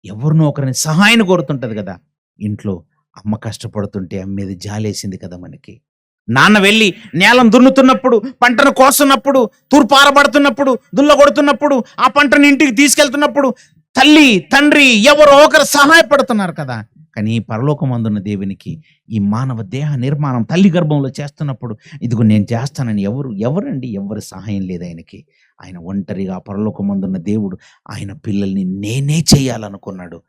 Speaker 1: ఎవరినో ఒకరిని సహాయం కోరుతుంటది కదా. ఇంట్లో అమ్మ కష్టపడుతుంటే అమ్మ మీద జాలేసింది కదా మనకి. నాన్న వెళ్ళి నేలను దున్నుతున్నప్పుడు, పంటను కోస్తున్నప్పుడు, తూర్పారబడుతున్నప్పుడు, దుల్ల కొడుతున్నప్పుడు, ఆ పంటను ఇంటికి తీసుకెళ్తున్నప్పుడు తల్లి తండ్రి ఎవరో ఒకరు సహాయపడుతున్నారు కదా. కానీ పరలోకమందున్న దేవునికి ఈ మానవ దేహ నిర్మాణం తల్లి గర్భంలో చేస్తున్నప్పుడు ఇదిగో నేను చేస్తానని ఎవరండి ఎవరి సహాయం లేదు ఆయనకి. ఆయన ఒంటరిగా పరలోకమందున్న దేవుడు ఆయన పిల్లల్ని నేనే చేయాలనుకున్నాడు.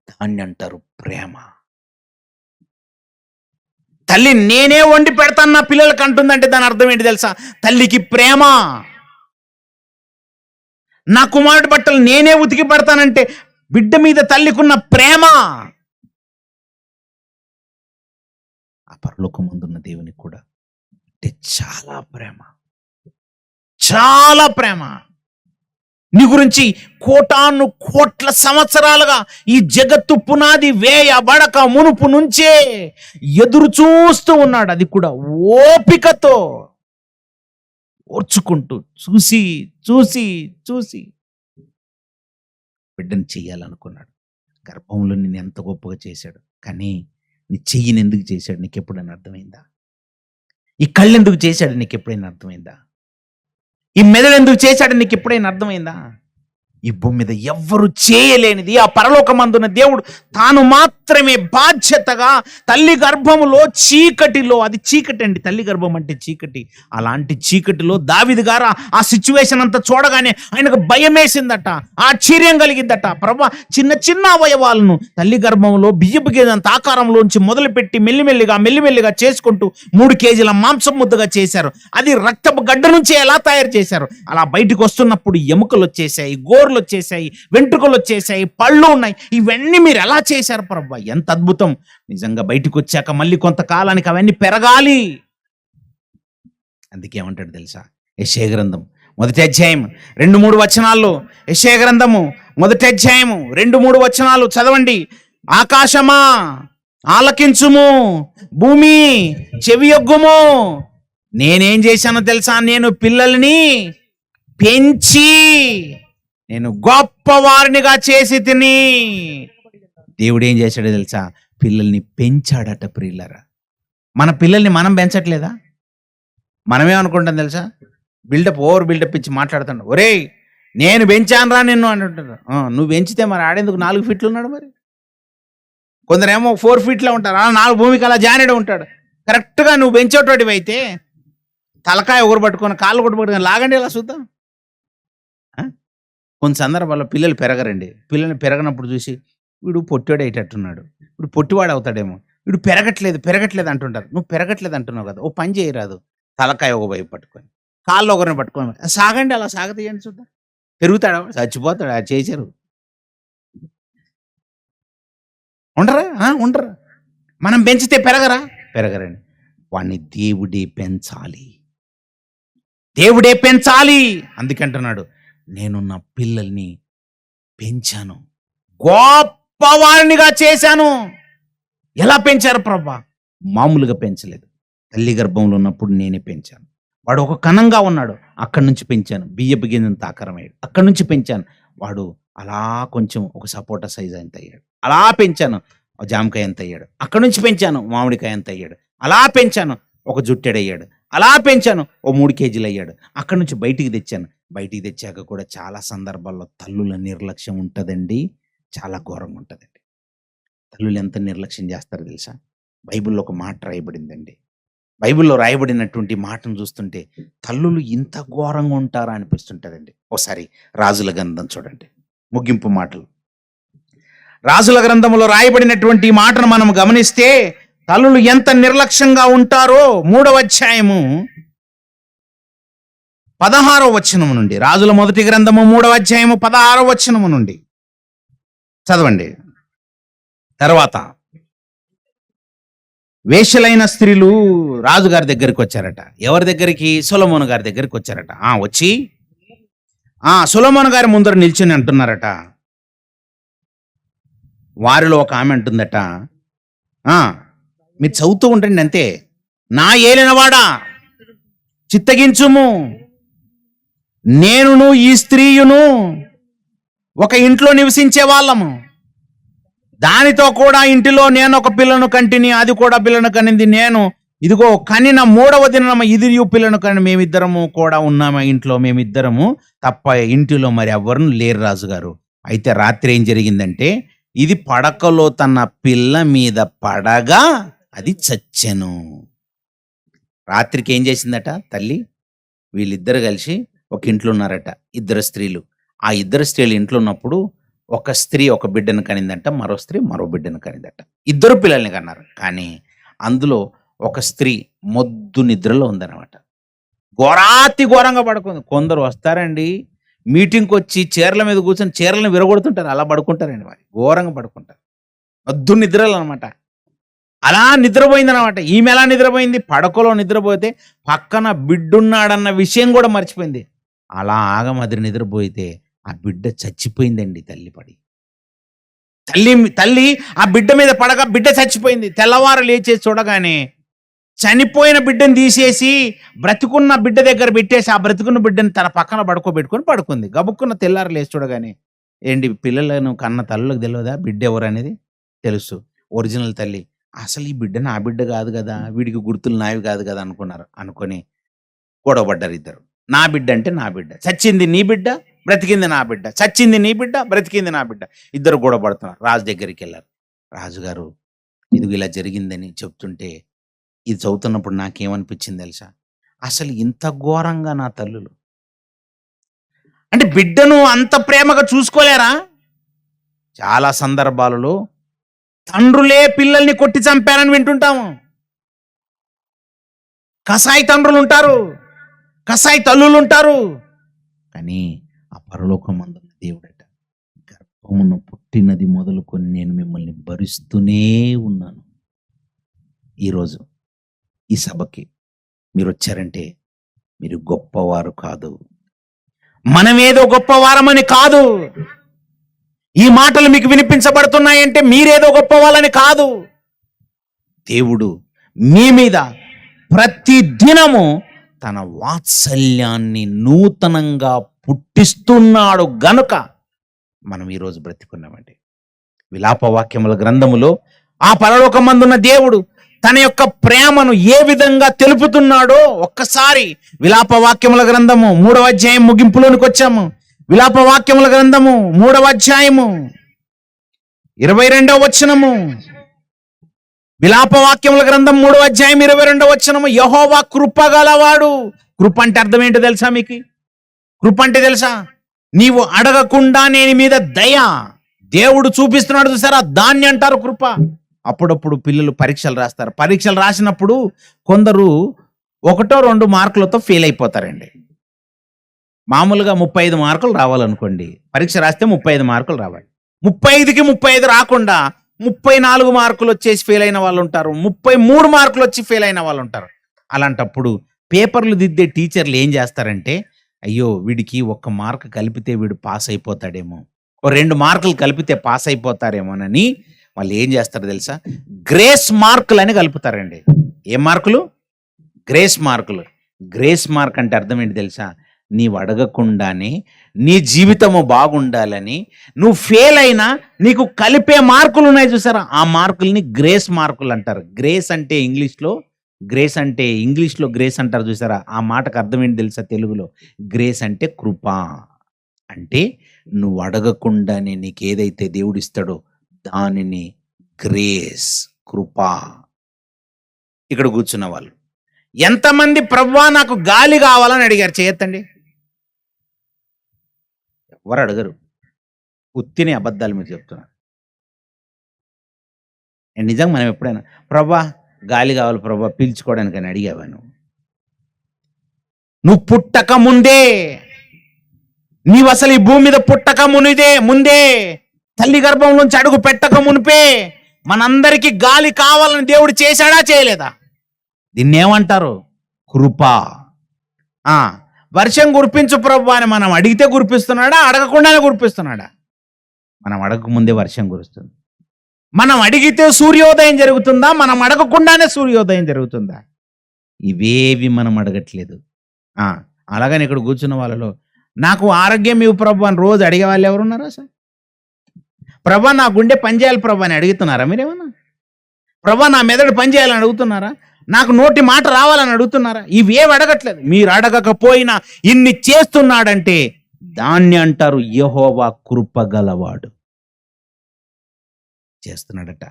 Speaker 1: దాన్ని అంటారు ప్రేమ. తల్లి నేనే వండి పెడతాను నా పిల్లలకి అంటుందంటే దాని అర్థం ఏంటి తెలుసా? తల్లికి ప్రేమ. నా కుమారుడి బట్టలు నేనే ఉతికి పెడతానంటే బిడ్డ మీద తల్లికున్న ప్రేమ. ఆ పరలోకమందున్న దేవునికి కూడా అంటే చాలా ప్రేమ, చాలా ప్రేమ. నీ గురించి కోటాను కోట్ల సంవత్సరాలుగా ఈ జగత్తు పునాది వేయబడక మునుపు నుంచే ఎదురు చూస్తూ ఉన్నాడు. అది కూడా ఓపికతో ఓర్చుకుంటూ చూసి చూసి చూసి బిడ్డను చెయ్యాలనుకున్నాడు. గర్భంలో నిన్ను ఎంత గొప్పగా చేశాడు. కానీ నీ చెయ్యిని ఎందుకు చేశాడు నీకు ఎప్పుడైనా అర్థమైందా? ఈ కళ్ళు ఎందుకు చేశాడు నీకు ఎప్పుడైనా అర్థమైందా? ఈ మెదడు ఎందుకు చేశాడు నీకు ఎప్పుడైనా అర్థమైందా? ఈ భూమి మీద ఎవ్వరు చేయలేనిది ఆ పరలోకమందున్న దేవుడు తాను మాత్రమే బాధ్యతగా తల్లి గర్భములో చీకటిలో, అది చీకటి అండి, తల్లి గర్భం అంటే చీకటి, అలాంటి చీకటిలో దావీదు గారు ఆ సిచ్యువేషన్ అంతా చూడగానే ఆయనకు భయం వేసిందట, ఆశ్చర్యం కలిగిందట. ప్రభా, చిన్న చిన్న అవయవాలను తల్లి గర్భంలో బియ్యపు గింజంత ఆకారంలోంచి మొదలుపెట్టి మెల్లిమెల్లిగా చేసుకుంటూ 3 కేజీల మాంసం ముద్దగా చేశారు. అది రక్తపు గడ్డ నుంచి ఎలా తయారు చేశారు, అలా బయటకు వస్తున్నప్పుడు ఎముకలు వచ్చేసాయి, గోర్లు వచ్చేసాయి, వెంట్రుకలు వచ్చేసాయి, పళ్ళు ఉన్నాయి. ఇవన్నీ మీరు ఎలా చేశారు ప్రభా, ఎంత అద్భుతం. నిజంగా బయటకు వచ్చాక మళ్ళీ కొంతకాలానికి అవన్నీ పెరగాలి. అందుకే ఏమంటాడు తెలుసా, యెషయా గ్రంథం 1వ అధ్యాయం 2-3 వచనాల్లో, యెషయా గ్రంథము 1వ అధ్యాయము 2-3 వచనాలు చదవండి. ఆకాశమా ఆలకించుము, భూమి చెవియొగ్గుము. నేనేం చేశానో తెలుసా, నేను పిల్లల్ని పెంచి నేను గొప్పవారినిగా చేసి తిని. దేవుడు ఏం చేశాడో తెలుసా, పిల్లల్ని పెంచాడట. ప్రియులారా, మన పిల్లల్ని మనం పెంచట్లేదా? మనమేమనుకుంటాం తెలుసా, ఓవర్ బిల్డప్ ఇచ్చి మాట్లాడుతాడు. ఒరేయ్, నేను పెంచానురా నిన్ను అంటుంటారు. నువ్వు పెంచితే మరి ఆడేందుకు 4 ఫీట్లు ఉన్నాడు? మరి కొందరేమో 4 ఫీట్లో ఉంటారు, 4 భూమికి అలా జానేడు ఉంటాడు. కరెక్ట్గా నువ్వు పెంచేటోటివి అయితే తలకాయ ఒకరు పట్టుకొని కాళ్ళు ఒకటి పట్టుకొని లాగండి, ఇలా చూద్దాం. కొన్ని సందర్భాల్లో పిల్లలు పెరగరండి. పిల్లల్ని పెరగనప్పుడు చూసి వీడు పొట్టివాడు అయ్యేటట్టున్నాడు, వీడు పొట్టివాడు అవుతాడేమో, వీడు పెరగట్లేదు అంటుంటారు. నువ్వు పెరగట్లేదు అంటున్నావు కదా, ఓ పని చేయరాదు, తలకాయ ఒక వైపు పట్టుకొని కాళ్ళు ఒకరిని పట్టుకొని సాగండి, అలా సాగతీయండి చూద్దాం. పెరుగుతాడా? చచ్చిపోతాడు. అది చేశారు. ఉండరా? మనం పెంచితే పెరగరండి. వాడిని దేవుడే పెంచాలి. అందుకంటున్నాడు, నేను నా పిల్లల్ని పెంచాను, గొప్పవారినిగా చేశాను. ఎలా పెంచారు ప్రభా? మామూలుగా పెంచలేదు. తల్లి గర్భంలో ఉన్నప్పుడు నేనే పెంచాను. వాడు ఒక కణంగా ఉన్నాడు, అక్కడి నుంచి పెంచాను. బియ్యపు గింజంత ఆకారమయ్యాడు, అక్కడి నుంచి పెంచాను. వాడు అలా కొంచెం ఒక సపోటా సైజ్ ఎంత అయ్యాడు, అలా పెంచాను. జామకాయ ఎంత అయ్యాడు, అక్కడి నుంచి పెంచాను. మామిడికాయ ఎంత అయ్యాడు, అలా పెంచాను. ఒక జుట్టెడయ్యాడు, అలా పెంచాను. ఓ 3 కేజీలు అయ్యాడు, అక్కడి నుంచి బయటికి తెచ్చాను. బయటికి తెచ్చాక కూడా చాలా సందర్భాల్లో తల్లుల నిర్లక్ష్యం ఉంటుందండి, చాలా ఘోరంగా ఉంటుందండి. తల్లులు ఎంత నిర్లక్ష్యం చేస్తారో తెలుసా? బైబిల్లో ఒక మాట రాయబడిందండి. బైబిల్లో రాయబడినటువంటి మాటను చూస్తుంటే తల్లులు ఇంత ఘోరంగా ఉంటారా అనిపిస్తుంటుందండి. ఒకసారి రాజుల గ్రంథం చూడండి, ముగింపు మాటలు. రాజుల గ్రంథంలో రాయబడినటువంటి మాటను మనం గమనిస్తే తల్లులు ఎంత నిర్లక్ష్యంగా ఉంటారో 3వ అధ్యాయము 16వ వచనము నుండి, రాజుల మొదటి గ్రంథము 3వ అధ్యాయము 16వ వచనము నుండి చదవండి. తర్వాత వేశ్యలైన స్త్రీలు రాజుగారి దగ్గరికి వచ్చారట. ఎవరి దగ్గరికి? సొలొమోను గారి దగ్గరికి వచ్చారట. వచ్చి సొలొమోను గారి ముందర నిల్చుని అంటున్నారట. వారిలో ఒక ఆమె అంటుందట, మీరు చదువుతూ ఉండండి అంతే. నా ఏలినవాడా చిత్తగించుము, నేనును ఈ స్త్రీయును ఒక ఇంట్లో నివసించే వాళ్ళము. దానితో కూడా ఇంటిలో నేను ఒక పిల్లను కంటిని, అది కూడా పిల్లను కనింది. నేను ఇదిగో కనిన 3వ దినం ఇది పిల్లను కని మేమిద్దరము కూడా ఉన్నాము ఇంట్లో, మేమిద్దరము తప్ప ఇంటిలో మరి ఎవరు లేరు రాజుగారు. అయితే రాత్రి ఏం జరిగిందంటే, ఇది పడకలో తన పిల్ల మీద పడగా అది చచ్చెను. రాత్రికి ఏం చేసిందట తల్లి? వీళ్ళిద్దరు కలిసి ఒక ఇంట్లో ఉన్నారట, 2 స్త్రీలు. ఆ 2 స్త్రీలు ఇంట్లో ఉన్నప్పుడు ఒక స్త్రీ ఒక బిడ్డను కనిందంట, మరో స్త్రీ మరో బిడ్డను కనిందట. 2 పిల్లల్ని కన్నారు. కానీ అందులో ఒక స్త్రీ మొద్దు నిద్రలో ఉందన్నమాట. ఘోరంగా పడుకుంది. కొందరు వస్తారండి మీటింగ్కి వచ్చి చీరల మీద కూర్చొని చీరలను విరగొడుతుంటారు, అలా పడుకుంటారండి. వారి ఘోరంగా పడుకుంటారు, మొద్దు నిద్రలు అనమాట. అలా నిద్రపోయిందనమాట. ఈమె ఎలా నిద్రపోయింది? పడకలో నిద్రపోతే పక్కన బిడ్డున్నాడన్న విషయం కూడా మర్చిపోయింది. అలా ఆగమదిరి నిద్రపోయితే ఆ బిడ్డ చచ్చిపోయిందండి. తల్లి ఆ బిడ్డ మీద పడగా బిడ్డ చచ్చిపోయింది. తెల్లవారు లేచేసి చూడగానే చనిపోయిన బిడ్డను తీసేసి బ్రతుకున్న బిడ్డ దగ్గర పెట్టేసి ఆ బ్రతుకున్న బిడ్డని తన పక్కన పడుకుంది. గబుక్కున్న తెల్లారు లేచి చూడగానే, ఏంటి పిల్లలను కన్న తల్లులకు తెలియదా బిడ్డ ఎవరు అనేది? తెలుసు. ఒరిజినల్ తల్లి. అసలు ఈ బిడ్డ నా బిడ్డ కాదు కదా, వీడికి గుర్తులు నావి కాదు కదా అనుకుని గొడవపడ్డారు 2. నా బిడ్డ అంటే నా బిడ్డ, చచ్చింది నీ బిడ్డ, బ్రతికింది నా బిడ్డ, చచ్చింది నీ బిడ్డ, బ్రతికింది నా బిడ్డ. ఇద్దరు గొడవ పడుతున్నారు. రాజు దగ్గరికి వెళ్ళారు. రాజుగారు ఇది ఇలా జరిగిందని చెప్తుంటే ఇది చదువుతున్నప్పుడు నాకేమనిపించింది తెలుసా? అసలు ఇంత ఘోరంగా నా తల్లులు అంటే బిడ్డను అంత ప్రేమగా చూసుకోలేరా? చాలా సందర్భాలలో తండ్రులే పిల్లల్ని కొట్టి చంపారని వింటుంటాము. కసాయి తండ్రులు ఉంటారు, కసాయి తల్లులు ఉంటారు. కానీ ఆ పరలోకమందున్న దేవుడట, గర్భమున పుట్టినది మొదలుకొని నేను మిమ్మల్ని భరిస్తూనే ఉన్నాను. ఈరోజు ఈ సభకి మీరు వచ్చారంటే మీరు గొప్పవారు కాదు, మనమేదో గొప్పవారమని కాదు. ఈ మాటలు మీకు వినిపించబడుతున్నాయంటే మీరేదో గొప్పవాళ్ళని కాదు. దేవుడు మీ మీద ప్రతి దినము తన వాత్సల్యాన్ని నూతనంగా పుట్టిస్తున్నాడు గనుక మనం ఈరోజు బ్రతికున్నామండి. విలాపవాక్యముల గ్రంథములో ఆ పరలోకమందున్న దేవుడు తన యొక్క ప్రేమను ఏ విధంగా తెలుపుతున్నాడో ఒక్కసారి విలాపవాక్యముల గ్రంథము 3వ అధ్యాయం ముగింపులోనికి వచ్చాము. విలాపవాక్యముల గ్రంథము 3వ అధ్యాయము 22వ వచనము. విలాపవాక్యముల గ్రంథం 3వ అధ్యాయం 22వ వచనము. యెహోవా కృప గలవాడు. కృప అంటే అర్థం ఏంటో తెలుసా మీకు? కృప అంటే తెలుసా? నీవు అడగకుండా నేను మీద దయ దేవుడు చూపిస్తున్నాడు చూసారా, దాన్ని అంటారు కృప. అప్పుడప్పుడు పిల్లలు పరీక్షలు రాస్తారు. పరీక్షలు రాసినప్పుడు కొందరు 1-2 మార్కులతో ఫెయిల్ అయిపోతారండి. మామూలుగా 35 మార్కులు రావాలనుకోండి, పరీక్ష రాస్తే 35 మార్కులు రావాలి. 35కి 35 రాకుండా 34 మార్కులు వచ్చేసి ఫెయిల్ అయిన వాళ్ళు ఉంటారు, 33 మార్కులు వచ్చి ఫెయిల్ అయిన వాళ్ళు ఉంటారు. అలాంటప్పుడు పేపర్లు దిద్దే టీచర్లు ఏం చేస్తారంటే, అయ్యో వీడికి 1 మార్క్ కలిపితే వీడు పాస్ అయిపోతాడేమో, 2 మార్కులు కలిపితే పాస్ అయిపోతారేమోనని వాళ్ళు ఏం చేస్తారు తెలుసా? గ్రేస్ మార్కులు అని కలుపుతారండి. ఏ మార్కులు? గ్రేస్ మార్కులు. గ్రేస్ మార్క్ అంటే అర్థం ఏంటి తెలుసా? నీవు అడగకుండానే నీ జీవితము బాగుండాలని నువ్వు ఫెయిల్ అయినా నీకు కలిపే మార్కులు ఉన్నాయి చూసారా, ఆ మార్కుల్ని గ్రేస్ మార్కులు అంటారు. గ్రేస్ అంటే ఇంగ్లీష్లో గ్రేస్ అంటారు చూసారా, ఆ మాటకు అర్థం ఏంటి తెలుసా? తెలుగులో గ్రేస్ అంటే కృప. అంటే నువ్వు అడగకుండానే నీకు ఏదైతే దేవుడు ఇస్తాడో దానిని గ్రేస్, కృప. ఇక్కడ కూర్చున్న వాళ్ళు ఎంతమంది ప్రభువా నాకు గాలి కావాలని అడిగారు? చేయొద్దండి. ఎవరు అడగరు, ఉత్తిని అబద్ధాలు మీరు చెప్తున్నారు. నిజంగా మనం ఎప్పుడైనా ప్రభువా గాలి కావాలి ప్రభువా పీల్చుకోవడానికి అని అడిగావా? నువ్వు పుట్టక ముందే, నీవు అసలు ఈ భూమి మీద పుట్టక ముందే తల్లి గర్భంలోంచి అడుగు పెట్టక మునిపే మనందరికీ గాలి కావాలని దేవుడు చేశాడా చేయలేదా? దీన్ని ఏమంటారు? కృప. వర్షం కురిపించు ప్రభు అని మనం అడిగితే కురిపిస్తున్నాడా, అడగకుండానే కురిపిస్తున్నాడా? మనం అడగకముందే వర్షం కురుస్తుంది. మనం అడిగితే సూర్యోదయం జరుగుతుందా, మనం అడగకుండానే సూర్యోదయం జరుగుతుందా? ఇవేవి మనం అడగట్లేదు. అలాగని ఇక్కడ కూర్చున్న వాళ్ళలో నాకు ఆరోగ్యం ఇవ్వు ప్రభు అని రోజు అడిగే వాళ్ళు ఎవరున్నారా? సార్ ప్రభా నా గుండె పనిచేయాలి ప్రభా అని అడుగుతున్నారా మీరేమన్నా? ప్రభా నా మెదడు పనిచేయాలని అడుగుతున్నారా? నాకు నోటి మాట రావాలని అడుగుతున్నారా? ఇవేవి అడగట్లేదు. మీరు అడగకపోయినా ఇన్ని చేస్తున్నాడంటే దాన్ని అంటారు యెహోవా కృపగలవాడు. చేస్తున్నాడట.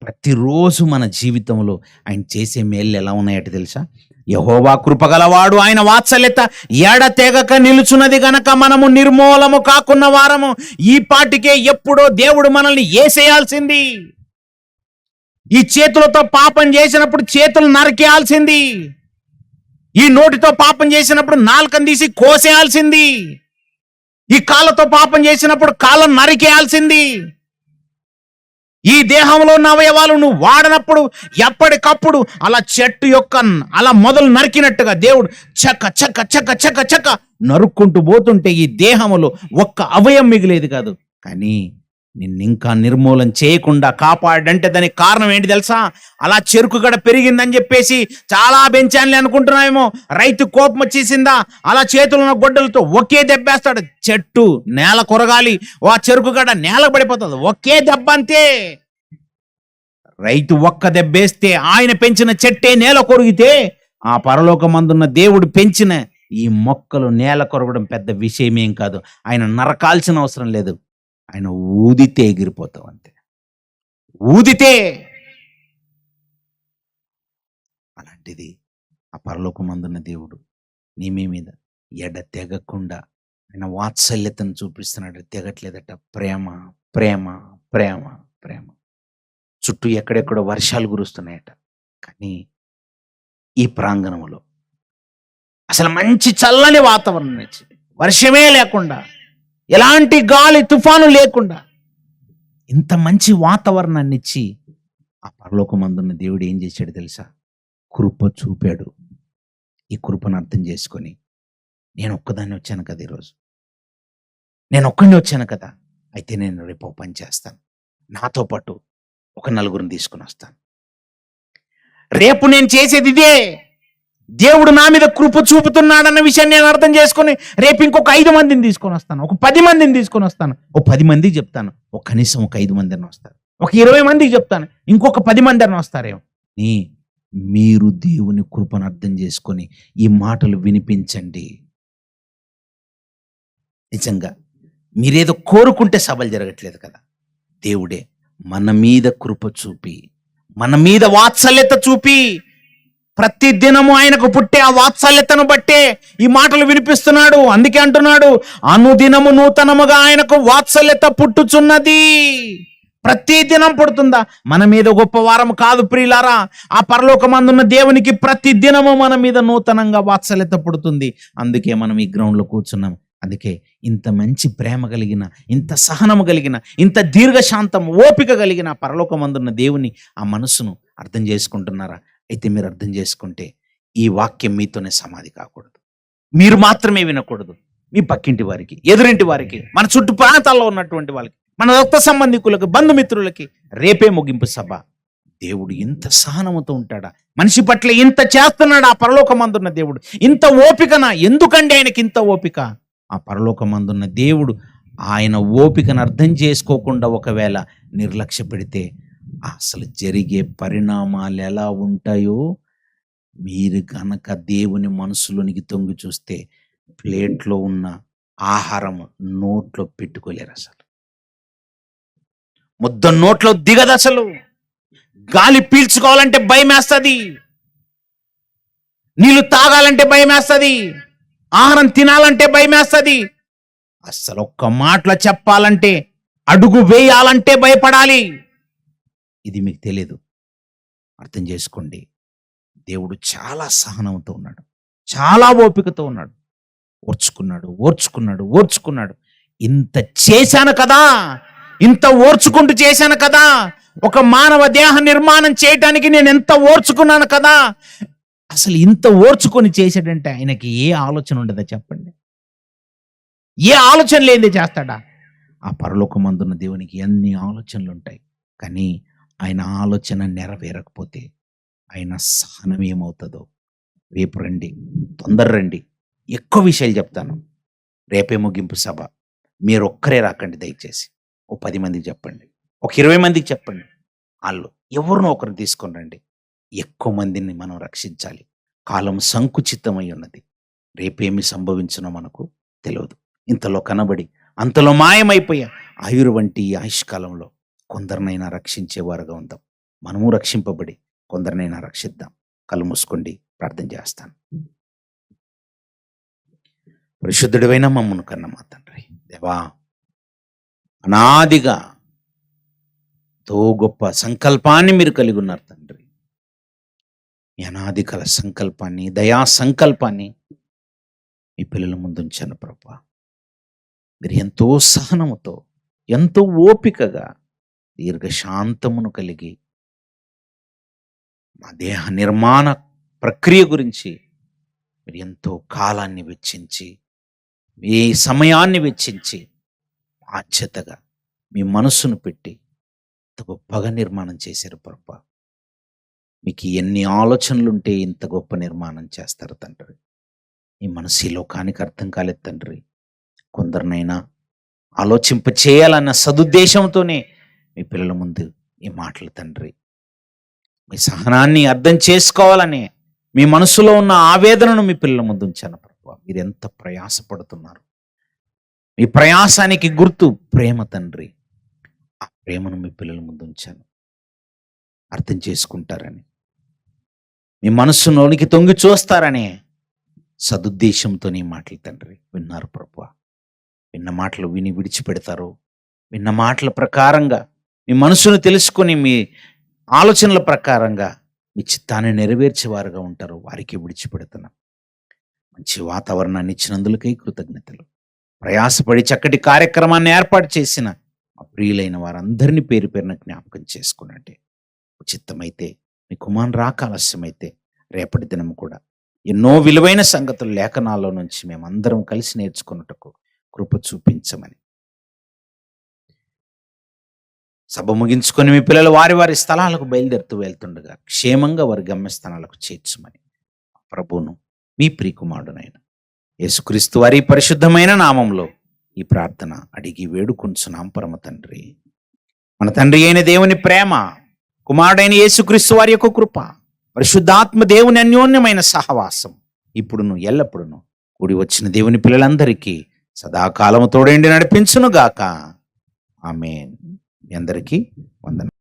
Speaker 1: ప్రతిరోజు మన జీవితంలో ఆయన చేసే మేళ్ళు ఎలా ఉన్నాయట తెలుసా? యెహోవా కృపగలవాడు, ఆయన వాత్సల్యత ఎడతెగక నిలుచున్నది గనక మనము నిర్మూలము కాకున్న వారము. ఈ పాటికే ఎప్పుడో దేవుడు మనల్ని ఏసేయాల్సింది. ఈ చేతులతో పాపం చేసినప్పుడు చేతులు నరికేయాల్సింది. ఈ నోటితో పాపం చేసినప్పుడు నాలుకను తీసి కోసేయాల్సింది. ఈ కాళ్ళతో పాపం చేసినప్పుడు కాళ్ళను నరికేయాల్సింది. ఈ దేహంలో ఉన్న అవయవాలు నువ్వు వాడనప్పుడు ఎప్పటికప్పుడు అలా చెట్టు యొక్క అలా మొదలు నరికినట్టుగా దేవుడు చక్క చక్క చక్క చక్క చక్క నరుక్కుంటూ పోతుంటే ఈ దేహంలో ఒక్క అవయం మిగిలేదు కాదు. కానీ నిన్నింకా నిర్మూలన చేయకుండా కాపాడంటే దానికి కారణం ఏంటి తెలుసా? అలా చెరుకు గడ పెరిగిందని చెప్పేసి చాలా పెంచాలని అనుకుంటున్నామేమో. రైతు కోపం వచ్చేసిందా, అలా చేతులున్న గొడ్డలతో ఒకే దెబ్బేస్తాడు. చెట్టు నేల కొరగాలి, ఆ చెరుకు గడ నేల పడిపోతుంది. ఒకే దెబ్బ అంతే. రైతు ఒక్క దెబ్బేస్తే ఆయన పెంచిన చెట్టే నేల కొరిగితే ఆ పరలోకమందున్న దేవుడు పెంచిన ఈ మొక్కలు నేల కొరగడం పెద్ద విషయమేం కాదు. ఆయన నరకాల్సిన అవసరం లేదు. ఆయన ఊదితే ఎగిరిపోతావు అంతే. ఊదితే. అలాంటిది ఆ పరలోకమందున్న దేవుడు నీ మీద ఎడతెగకుండా ఆయన వాత్సల్యతను చూపిస్తున్నాడు. తెగట్లేదట. ప్రేమ ప్రేమ ప్రేమ ప్రేమ. చుట్టూ ఎక్కడెక్కడో వర్షాలు కురుస్తున్నాయట. కానీ ఈ ప్రాంగణంలో అసలు మంచి చల్లని వాతావరణం ఇచ్చింది. వర్షమే లేకుండా, ఎలాంటి గాలి తుఫాను లేకుండా ఇంత మంచి వాతావరణాన్ని ఇచ్చి ఆ పరలోకమందున్న దేవుడు ఏం చేశాడు తెలుసా? కృప చూపాడు. ఈ కృపను అర్థం చేసుకొని, నేను ఒక్కదాన్ని వచ్చాను కదా ఈరోజు, నేను ఒక్కడిని వచ్చాను కదా, అయితే నేను రేపు ఒక పని చేస్తాను, నాతో పాటు ఒక నలుగురిని తీసుకుని వస్తాను. రేపు నేను చేసేది ఇదే. దేవుడు నా మీద కృప చూపుతున్నాడన్న విషయాన్ని నేను అర్థం చేసుకొని రేపు ఇంకొక 5 మందిని తీసుకొని వస్తాను, ఒక 10 మందిని తీసుకొని వస్తాను, ఒక 10 మందికి చెప్తాను, ఒక కనీసం ఒక 5 మందిని వస్తారు, ఒక 20 మందికి చెప్తాను, ఇంకొక 10 మందిని వస్తారేమో. మీరు దేవుని కృపను అర్థం చేసుకొని ఈ మాటలు వినిపించండి. నిజంగా మీరేదో కోరుకుంటే సభలు జరగట్లేదు కదా. దేవుడే మన మీద కృప చూపి, మన మీద వాత్సల్యత చూపి, ప్రతి దినము ఆయనకు పుట్టే ఆ వాత్సల్యతను బట్టే ఈ మాటలు వినిపిస్తున్నాడు. అందుకే అంటున్నాడు, అనుదినము నూతనముగా ఆయనకు వాత్సల్యత పుట్టుచున్నది. ప్రతి దినం పుడుతుందా? మన మీద గొప్ప వారం కాదు ప్రియులారా. ఆ పరలోకమందున్న దేవునికి ప్రతి దినము మన మీద నూతనంగా వాత్సల్యత పుడుతుంది. అందుకే మనం ఈ గ్రౌండ్లో కూర్చున్నాం. అందుకే ఇంత మంచి ప్రేమ కలిగిన, ఇంత సహనము కలిగిన, ఇంత దీర్ఘశాంతం ఓపిక కలిగిన పరలోకమందున్న దేవుని ఆ మనసును అర్థం చేసుకుంటున్నారా? అయితే మీరు అర్థం చేసుకుంటే ఈ వాక్యం మీతోనే సమాధి కాకూడదు. మీరు మాత్రమే వినకూడదు. మీ పక్కింటి వారికి, ఎదురింటి వారికి, మన చుట్టూ ప్రాంతాల్లో ఉన్నటువంటి వాళ్ళకి, మన రక్త సంబంధికులకు, బంధుమిత్రులకి రేపే ముగింపు సభ. దేవుడు ఇంత సహనముతో ఉంటాడా? మనిషి పట్ల ఇంత చేస్తున్నాడు ఆ పరలోకమందున్న దేవుడు. ఇంత ఓపికనా? ఎందుకండి ఆయనకి ఇంత ఓపిక? ఆ పరలోకమందున్న దేవుడు ఆయన ఓపికను అర్థం చేసుకోకుండా ఒకవేళ నిర్లక్ష్య పెడితే అసలు జరిగే పరిణామాలు ఎలా ఉంటాయో మీరు కనుక దేవుని మనసులోనికి తొంగి చూస్తే ప్లేట్లో ఉన్న ఆహారం నోట్లో పెట్టుకోలేరు. అసలు ముద్ద నోట్లో దిగదు. అసలు గాలి పీల్చుకోవాలంటే భయమేస్తుంది, నీళ్లు తాగాలంటే భయమేస్తుంది, ఆహారం తినాలంటే భయమేస్తుంది. అసలు ఒక్క మాటలో చెప్పాలంటే అడుగు వేయాలంటే భయపడాలి. ఇది మీకు తెలియదు. అర్థం చేసుకోండి. దేవుడు చాలా సహనంతో ఉన్నాడు, చాలా ఓపికతో ఉన్నాడు. ఓర్చుకున్నాడు. ఇంత చేశాను కదా, ఇంత ఓర్చుకుంటూ చేశాను కదా, ఒక మానవ దేహ నిర్మాణం చేయటానికి నేను ఎంత ఓర్చుకున్నాను కదా. అసలు ఇంత ఓర్చుకొని చేశాడంటే ఆయనకి ఏ ఆలోచన ఉండదా చెప్పండి? ఏ ఆలోచన లేదే చేస్తాడా? ఆ పరలోకమందున్న దేవునికి ఎన్ని ఆలోచనలు ఉంటాయి. కానీ ఆయన ఆలోచన నెరవేరకపోతే ఆయన సహనం ఏమవుతుందో రేపు రండి, తొందర రండి. ఎక్కువ విషయాలు చెప్తాను. రేపే ముగింపు సభ. మీరు ఒక్కరే రాకండి దయచేసి. ఓ 10 మందికి చెప్పండి, ఒక 20 మందికి చెప్పండి. వాళ్ళు ఎవరినో ఒకరిని తీసుకొని రండి. ఎక్కువ మందిని మనం రక్షించాలి. కాలం సంకుచితమై ఉన్నది. రేపేమి సంభవించునో మనకు తెలియదు. ఇంతలో కనబడి అంతలో మాయమైపోయా ఆయురు వంటి ఆయుష్కాలంలో కొందరినైనా రక్షించేవారుగా ఉందాం. మనము రక్షింపబడి కొందరినైనా రక్షిద్దాం. కళ్ళు మూసుకోండి, ప్రార్థన చేస్తాను. పరిశుద్ధుడివైన మమ్మను కన్న మా తండ్రి, దేవా, అనాదిగా ఎంతో గొప్ప సంకల్పాన్ని మీరు కలిగి ఉన్నారు తండ్రి. మీ అనాది కల సంకల్పాన్ని, దయా సంకల్పాన్ని మీ పిల్లల ముందుంచాను ప్రభా. మీరు ఎంతో సహనముతో, ఎంతో ఓపికగా, దీర్ఘశాంతమును కలిగి మా దేహ నిర్మాణ ప్రక్రియ గురించి మీరు ఎంతో కాలాన్ని వెచ్చించి, మీ సమయాన్ని వెచ్చించి, బాధ్యతగా మీ మనసును పెట్టి ఇంత గొప్పగా నిర్మాణం చేశారు ప్రభా. మీకు ఎన్ని ఆలోచనలుంటే ఇంత గొప్ప నిర్మాణం చేస్తారు తండ్రి. ఈ మనసు ఈ లోకానికి అర్థం కాలేదు తండ్రి. కొందరినైనా ఆలోచింప చేయాలన్న సదుద్దేశంతోనే మీ పిల్లల ముందు ఈ మాటలు తండ్రి. మీ సహనాన్ని అర్థం చేసుకోవాలని మీ మనసులో ఉన్న ఆవేదనను మీ పిల్లల ముందు ఉంచాను ప్రభు. ప్రభు. మీరెంత ప్రయాసపడుతున్నారు. మీ ప్రయాసానికి గుర్తు ప్రేమ తండ్రి. ఆ ప్రేమను మీ పిల్లల ముందు ఉంచాను, అర్థం చేసుకుంటారని, మీ మనస్సులోనికి తొంగి చూస్తారనే సదుద్దేశంతో నీ మాటలు తండ్రి విన్నారు ప్రభు. విన్న మాటలు విని విడిచిపెడతారు. విన్న మాటల ప్రకారంగా మీ మనసును తెలుసుకొని మీ ఆలోచనల ప్రకారంగా మీ చిత్తాన్ని నెరవేర్చేవారుగా ఉంటారు. వారికి విడిచిపెడుతున్నా. మంచి వాతావరణాన్ని ఇచ్చినందులకై కృతజ్ఞతలు. ప్రయాసపడి చక్కటి కార్యక్రమాన్ని ఏర్పాటు చేసిన మా ప్రియులైన వారందరినీ పేరు పేరున జ్ఞాపకం చేసుకున్నట్టే చిత్తమైతే మీ కుమారుని రాక ఆలస్యమైతే రేపటి దినం కూడా ఎన్నో విలువైన సంగతులు లేఖనాల్లో నుంచి మేమందరం కలిసి నేర్చుకున్నట్టుకు కృప చూపించమని, సభ ముగించుకొని మీ పిల్లలు వారి వారి స్థలాలకు బయలుదేరుతూ వెళ్తుండగా క్షేమంగా వారి గమ్యస్థానాలకు చేర్చమని ప్రభువును మీ ప్రియకుమారుడునైన యేసుక్రీస్తు వారి పరిశుద్ధమైన నామంలో ఈ ప్రార్థన అడిగి వేడుకొంచున్నాం పరమ తండ్రి. మన తండ్రి అయిన దేవుని ప్రేమ, కుమారుడైన యేసుక్రీస్తు వారి యొక్క కృప, పరిశుద్ధాత్మ దేవుని అన్యోన్యమైన సహవాసం ఇప్పుడును ఎల్లప్పుడును కూడి వచ్చిన దేవుని పిల్లలందరికీ సదాకాలము తోడేండి నడిపించునుగాక. ఆమేన్. మీ అందరికీ వందనాలు.